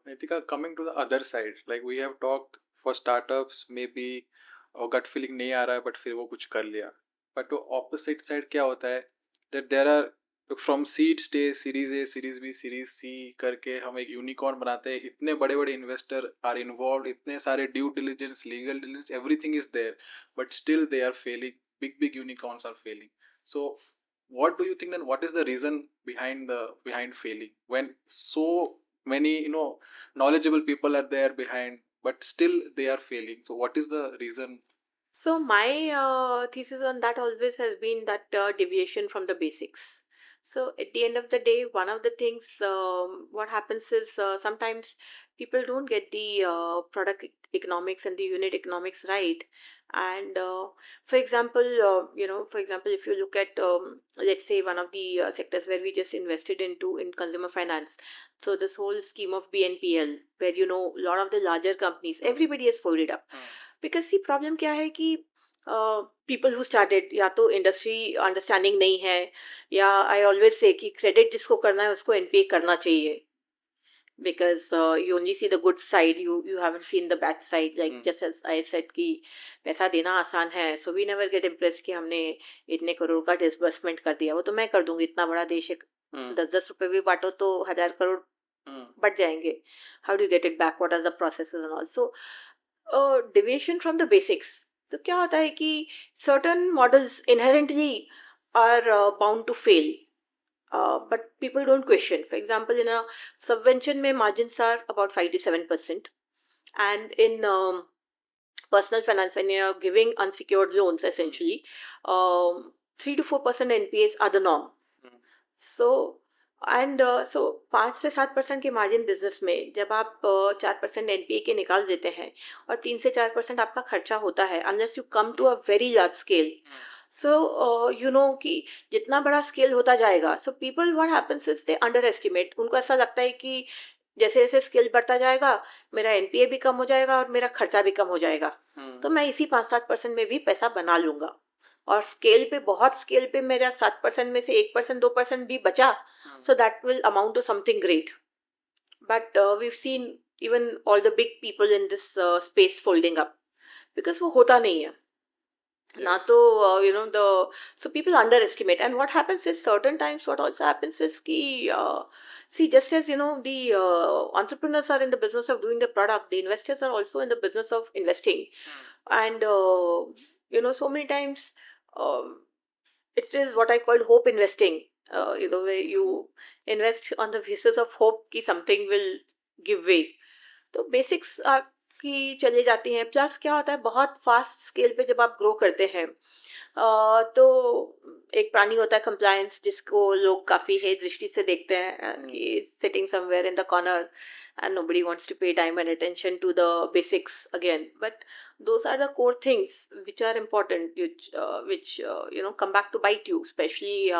Nitika, coming to the other side, like we have talked for startups, maybe gut feeling नहीं आ रहा है but फिर वो कुछ कर लिया. But तो opposite side क्या होता है that there are from seed stage, series A, series B, series C करके हम एक यूनिकॉर्न बनाते हैं. इतने बड़े बड़े इन्वेस्टर आर इन्वॉल्व, इतने सारे due diligence, legal diligence, everything is there, but still they are failing. Big unicorns are failing. So what do you think then, what is the reason behind failing when so many knowledgeable people are there behind but still they are failing? So what is the reason? So my thesis on that always has been that deviation from the basics. So at the end of the day, one of the things what happens is sometimes people don't get the product economics and the unit economics right. And for example, if you look at let's say one of the sectors where we just invested into in consumer finance. So this whole scheme of BNPL, where a lot of the larger companies, everybody has folded up. Because see problem क्या है कि people who started, या तो industry understanding नहीं है, या I always say कि credit जिसको करना है उसको एनपीए करना चाहिए, because you only see the good side, you haven't seen the bad side, like just as I said कि पैसा देना आसान है, so we never get impressed कि हमने इतने करोड़ का डिसबर्समेंट कर दिया, वो तो मैं कर दूंगी, इतना बड़ा देश है, 10-10 रुपए भी बांटो तो 1,000 करोड़ बढ़ जाएंगे. How do get it back, what are the processes and also deviation from the basics. तो क्या होता है कि certain models inherently are bound to fail, but people don't question. For example, in a subvention में margins are about 5 to 7%, and in personal finance, when you're giving unsecured loans, essentially 3 to 4% NPAs are the norm. So and so 5 से 7% के margin business में जब आप 4% NPA के निकाल देते हैं और 3 से 4% आपका खर्चा होता है, unless you come to a very large scale. So कि जितना बड़ा स्केल होता जाएगा, so people what happens is they underestimate. उनको ऐसा लगता है कि जैसे जैसे स्किल बढ़ता जाएगा मेरा एनपीए भी कम हो जाएगा और मेरा खर्चा भी कम हो जाएगा, तो मैं इसी 5-7% में भी पैसा बना लूंगा। और स्केल पे, बहुत स्केल पे मेरा 7% में से 1% 2% भी बचा, so that will amount to something great. But we've seen even all the big people in this space folding up because वो होता नहीं है ना। Yes. तो the so people underestimate, and what happens is certain times what also happens is ki see, just as the entrepreneurs are in the business of doing the product, the investors are also in the business of investing. And so many times um, it is what I call hope investing, where you invest on the basis of hope कि something will give way. तो basics आपकी चली जाती हैं। Plus क्या होता है, बहुत फास्ट स्केल पे जब आप ग्रो करते हैं तो एक प्राणी होता है कंप्लायंस, जिसको लोग काफ़ी है दृष्टि से देखते हैं कि sitting somewhere in the corner and nobody wants to pay time and attention to the basics again. But those are the core things which are important, which come back to bite you, especially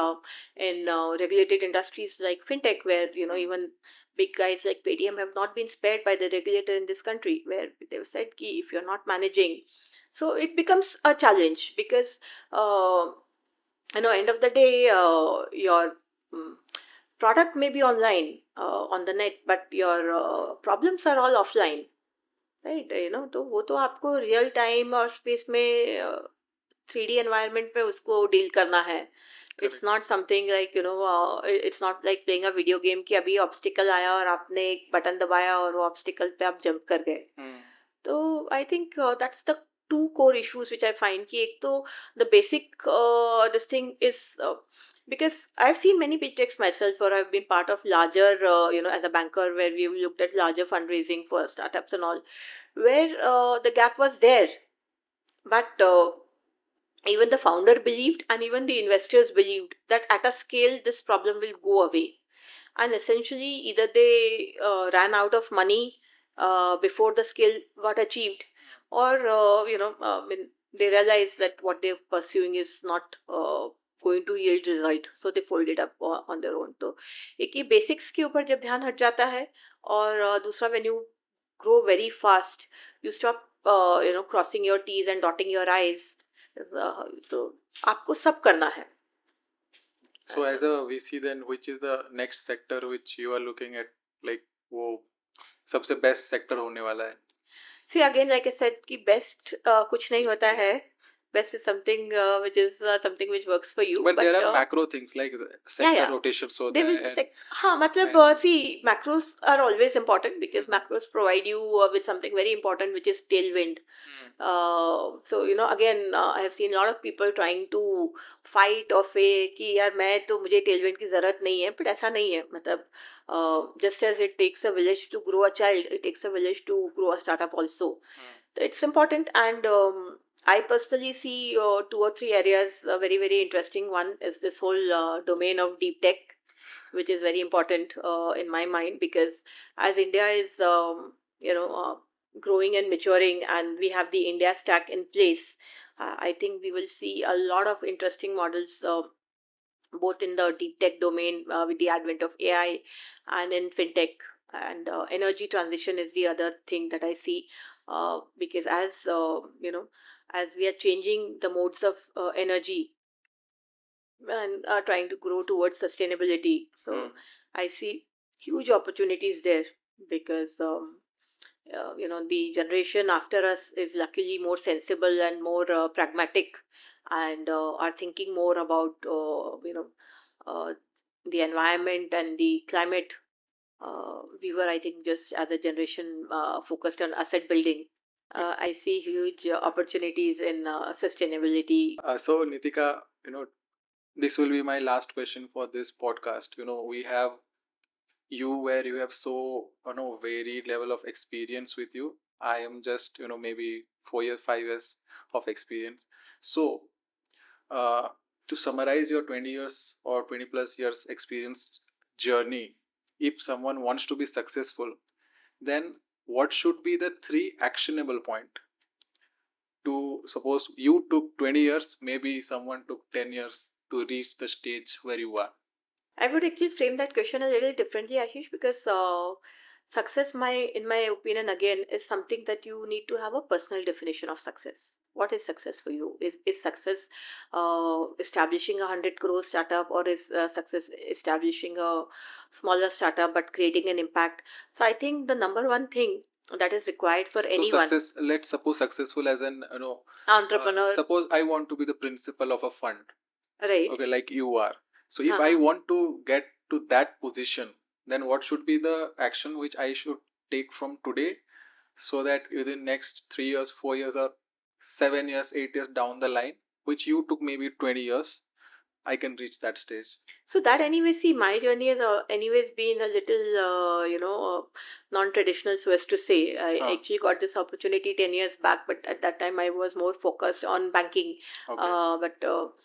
in regulated industries like fintech, where even big guys like Paytm have not been spared by the regulator in this country, where they've said ki if you're not managing, so it becomes a challenge because end of the day your mm, product may be online on the net, but your problems are all offline, right? तो वो तो आपको real time और space में 3D environment में उसको deal करना है। It's not something like it's not like playing a video game कि अभी ऑब्स्टिकल आया और आपने एक बटन दबाया और वो ऑब्स्टिकल पे आप जंप कर गए। तो I think that's the two core issues which I find कि एक तो the basic this thing is because I've seen many pitch decks myself, or I've been part of larger, as a banker, where we've looked at larger fundraising for startups and all, where the gap was there, but even the founder believed and even the investors believed that at a scale this problem will go away. And essentially either they ran out of money before the scale got achieved, or they realized that what they're pursuing is not going to yield result, so they folded up on their own. तो एक ये basics के ऊपर जब ध्यान हट जाता है, और दूसरा when you grow very fast you stop crossing your T's and dotting your I's. तो आपको सब करना है। So as a VC, then which is the next sector which you are looking at, like वो सबसे best sector होने वाला है? See, again, like I said, कि best कुछ नहीं होता है। Best is something which is something which works for you. But there are macro things like sector yeah. rotations होता They will है हाँ, मतलब see, macros are always important because macros provide you with something very important, which is tailwind. So again, I have seen a lot of people trying to fight or say कि यार मैं तो मुझे tailwind की ज़रूरत नहीं है, but ऐसा नहीं है। मतलब just as it takes a village to grow a child, it takes a village to grow a startup also. So it's important, and I personally see 2 or 3 areas very, very interesting. One is this whole domain of deep tech, which is very important in my mind, because as India is growing and maturing, and we have the India stack in place, I think we will see a lot of interesting models both in the deep tech domain with the advent of AI, and in fintech. And energy transition is the other thing that I see, because as we are changing the modes of energy and are trying to grow towards sustainability, so I see huge opportunities there, because the generation after us is luckily more sensible and more pragmatic, and are thinking more about the environment and the climate. We were, I think, just as a generation focused on asset building. I see huge opportunities in sustainability. So Nitika, this will be my last question for this podcast. We have you where you have so varied level of experience with you. I am just maybe 4 years 5 years of experience. So to summarize your 20 years or 20 plus years experience journey, if someone wants to be successful, then what should be the 3 actionable point? To suppose you took 20 years, maybe someone took 10 years to reach the stage where you are. I would actually frame that question a little differently, Ashish, because Success, in my opinion, again, is something that you need to have a personal definition of success. What is success for you? Is success establishing a 100 crore startup, or is success establishing a smaller startup but creating an impact? So I think the number one thing that is required for So anyone, success, let's suppose successful as an, entrepreneur, suppose I want to be the principal of a fund. right? Okay, like you are. So if I Uh-huh. want to get to that position, then what should be the action which I should take from today, so that within next 3 years, 4 years, or 7 years, 8 years down the line, which you took maybe 20 years, I can reach that stage. So that anyway, see, my journey has anyways been a little, non-traditional, so as to say. I Huh. actually got this opportunity 10 years back, but at that time I was more focused on banking. Okay.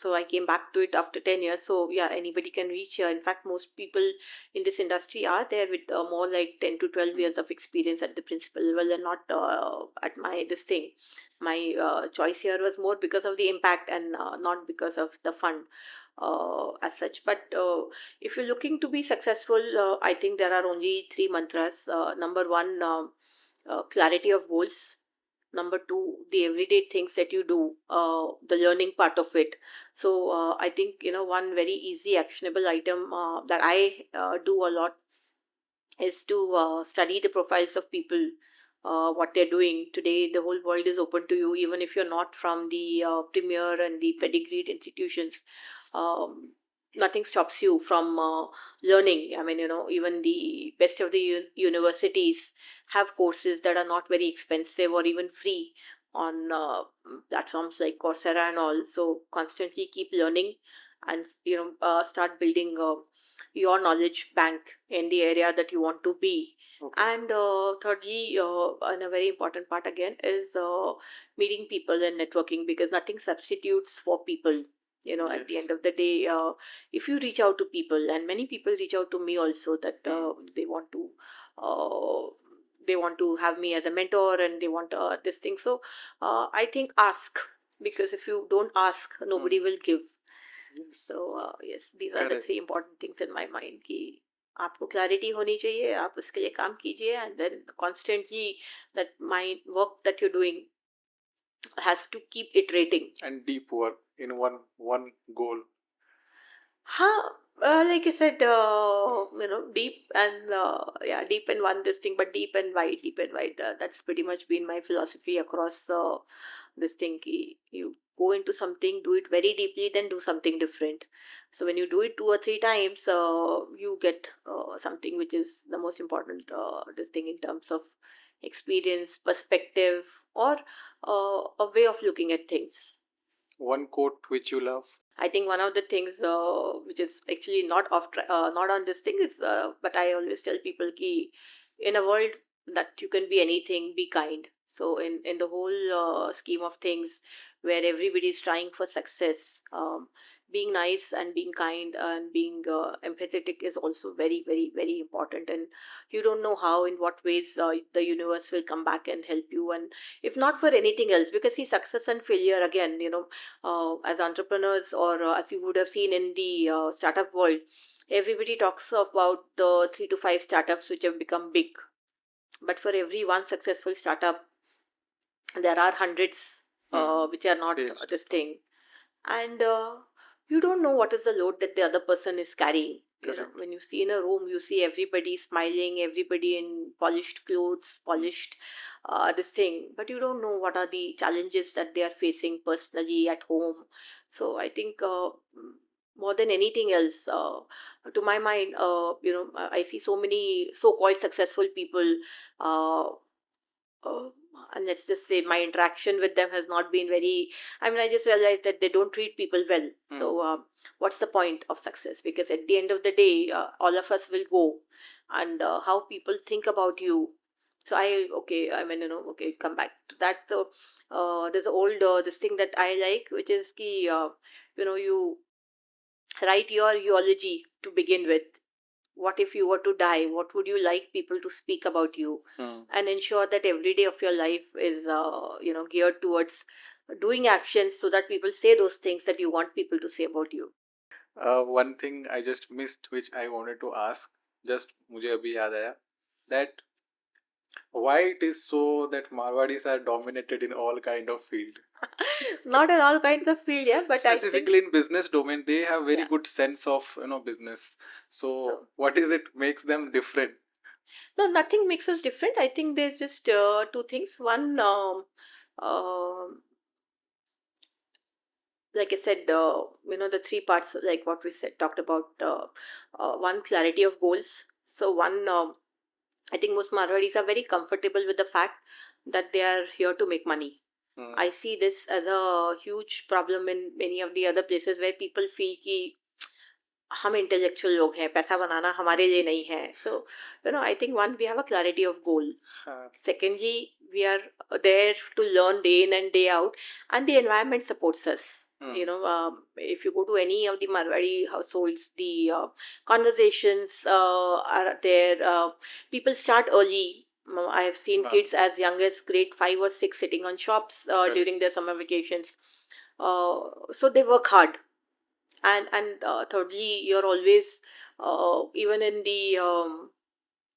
So I came back to it after 10 years. So yeah, anybody can reach here. In fact, most people in this industry are there with more like 10 to 12 years of experience at the principal level, and not at my this thing. My choice here was more because of the impact, and not because of the fund as such. But if you're looking to be successful, I think there are only three mantras. Number one, clarity of goals. Number two, the everyday things that you do, the learning part of it. So I think, one very easy actionable item that I do a lot is to study the profiles of people, what they're doing today. The whole world is open to you, even if you're not from the premier and the pedigreed institutions. um, Nothing stops you from learning. I mean, even the best of the universities have courses that are not very expensive or even free on platforms like Coursera and all. So constantly keep learning, and start building your knowledge bank in the area that you want to be. Okay. And thirdly, and a very important part again, is meeting people and networking, because nothing substitutes for people. At the Yes. end of the day, if you reach out to people, and many people reach out to me also, that uh, they want to have me as a mentor, and they want this thing. So I think ask, because if you don't ask, nobody will give. Yes. So yes, these are the Correct. three important things in my mind, कि आपको clarity होनी चाहिए, आप उसके लिए काम कीजिए, and then constantly that mind work that you're doing has to keep iterating. And deep work in one goal. Huh. Like I said, deep and deep and one this thing, but deep and wide, deep and wide. That's pretty much been my philosophy across this thing. Ki you go into something, do it very deeply, then do something different. So when you do it 2 or 3 times, you get something which is the most important. This thing in terms of experience, perspective, or a way of looking at things. One quote which you love. I think one of the things which is actually not on this thing is, but I always tell people ki in a world that you can be anything, be kind. So in the whole scheme of things, where everybody is trying for success, being nice and being kind and being empathetic is also very, very, very important. And you don't know how, in what ways the universe will come back and help you. And if not for anything else, because see, success and failure, again, as entrepreneurs, or as you would have seen in the startup world, everybody talks about the 3 to 5 startups which have become big. But for every one successful startup, there are hundreds which are not Yes. this thing. And you don't know what is the load that the other person is carrying. Correct. When you see in a room, you see everybody smiling, everybody in polished clothes, polished this thing, but you don't know what are the challenges that they are facing personally at home. So I think more than anything else, to my mind, I see so many so-called successful people. Uh, uh, and let's just say my interaction with them has not been very. I mean, I just realized that they don't treat people well. So what's the point of success? Because at the end of the day, all of us will go, and how people think about you. So I mean, okay, come back to that. So there's an old this thing that I like, which is the you write your eulogy to begin with. What if you were to die? What would you like people to speak about you? And ensure that every day of your life is geared towards doing actions, so that people say those things that you want people to say about you. One thing I just missed which I wanted to ask, just मुझे अभी याद आया, that Why it is so that Marwadis are dominated in all kind of field? Not in all kinds of field, yeah, but I think Specifically in business domain, they have very yeah. good sense of business. So So what is it makes them different? no, nothing makes us different. I think there's just two things. One, um like I said, the three parts, like what we said, talked about. One, clarity of goals. So one, I think most Marwadis are very comfortable with the fact that they are here to make money. Hmm. I see this as a huge problem in many of the other places where people feel कि हम intellectual लोग हैं, पैसा बनाना हमारे लिए नहीं है. So I think one, we have a clarity of goal. हाँ. Secondly, we are there to learn day in and day out, and the environment supports us. If you go to any of the Marwari households, the conversations are there. People start early. I have seen हाँ. kids as young as grade 5 or 6 sitting on shops Correct. during their summer vacations. So they work hard. And thirdly, you're always even in the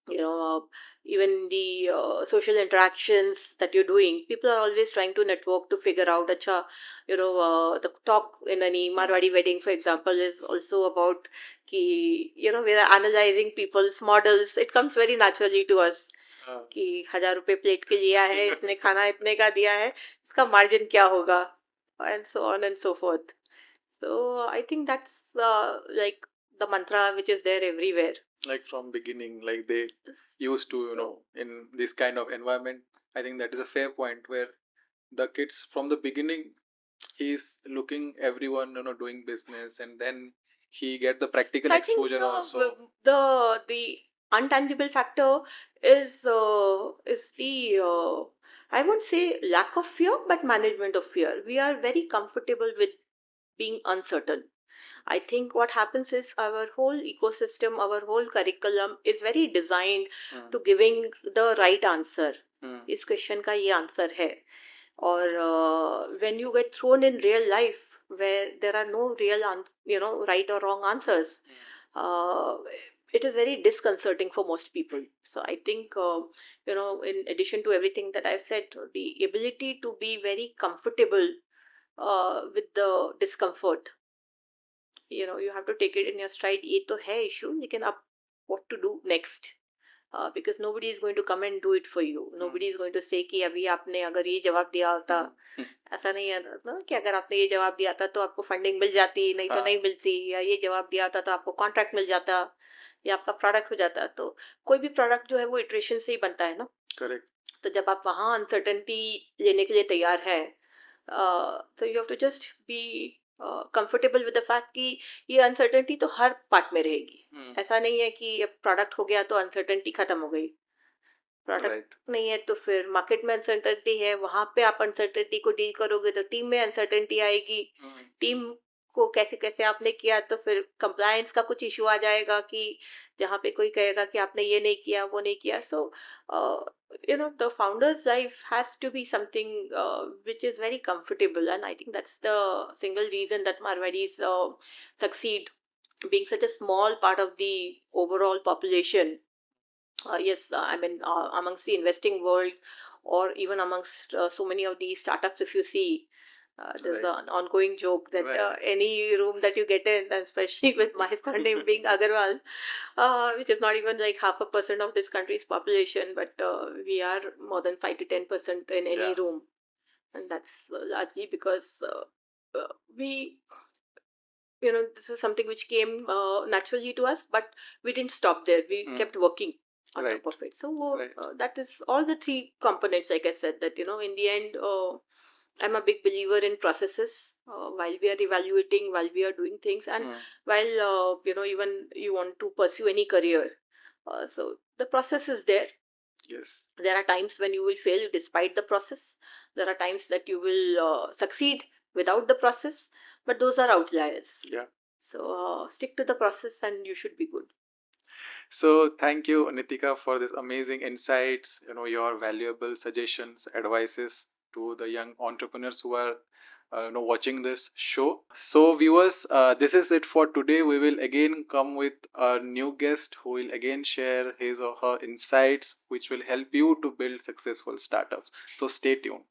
you know even in the social interactions that you're doing, people are always trying to network to figure out acha, the talk in any Marwadi wedding, for example, is also about ki, we are analyzing people's models. It comes very naturally to us हाँ. कि 1,000 रुपए plate के लिया है, इसने खाना इतने का दिया है, इसका मार्जिन क्या होगा, and so on and so forth. So I think that's like the mantra which is there everywhere. Like from beginning, like they used to in this kind of environment. I think that is a fair point where the kids from the beginning, he's looking everyone doing business, and then he get the practical I think exposure also. the untangible factor is the I won't say lack of fear, but management of fear. We are very comfortable with being uncertain. I think what happens is our whole ecosystem, our whole curriculum is very designed to giving the right answer. इस question का ये answer है. Or when you get thrown in real life where there are no real right or wrong answers, uh, it is very disconcerting for most people. So I think in addition to everything that I've said, the ability to be very comfortable with the discomfort, you have to take it in your stride. ये तो है issue, लेकिन अब what to do next? Because nobody is going to come and do it for you. Nobody is going to say कि अभी आपने अगर ये जवाब दिया होता, ऐसा नहीं है ना कि अगर आपने ये जवाब दिया था तो आपको फंडिंग मिल जाती, नहीं तो नहीं मिलती, या ये जवाब दिया था तो आपको कॉन्ट्रैक्ट मिल जाता, या आपका प्रोडक्ट हो जाता. तो कोई भी प्रोडक्ट जो है वो इटरेशन से ही बनता है ना. करेक्ट. तो जब आप वहाँ अनसर्टेनिटी लेने के लिए तैयार है, तो you have to just be comfortable with the fact कि ये अनसर्टेनिटी तो हर पार्ट में रहेगी. ऐसा नहीं है कि अब प्रोडक्ट हो गया तो अनसर्टेनिटी खत्म हो गई. प्रोडक्ट नहीं है तो फिर मार्केट में अनसर्टेनिटी है, वहां पे आप अनसर्टेनिटी को डील करोगे तो टीम में अनसर्टेनिटी आएगी. टीम को कैसे कैसे आपने किया तो फिर कंप्लायंस का कुछ इशू आ जाएगा कि जहाँ पे कोई कहेगा कि आपने ये नहीं किया, वो नहीं किया. सो the founder's life has to be something which is very comfortable, and I think that's the single reason that Marwadis succeed, being such a small part of the overall population. Yes, I mean, amongst the investing world, or even amongst so many of the startups, if you see, there's Right. an ongoing joke that Right. any room that you get in, and especially with my surname being Agarwal, which is not even like 0.5% of this country's population, but we are more than 5 to 10% in any Yeah. room. And that's largely because we, this is something which came naturally to us, but we didn't stop there. We kept working on Right. top of it. So Right. that is all the three components, like I said, that in the end, I'm a big believer in processes while we are evaluating, while we are doing things, and while even you want to pursue any career. So the process is there. Yes. There are times when you will fail despite the process. There are times that you will succeed without the process, but those are outliers. Yeah. So stick to the process and you should be good. So thank you, Nitika, for this amazing insights, your valuable suggestions, advices to the young entrepreneurs who are watching this show. So viewers, this is it for today. We will again come with a new guest who will again share his or her insights which will help you to build successful startups. So stay tuned.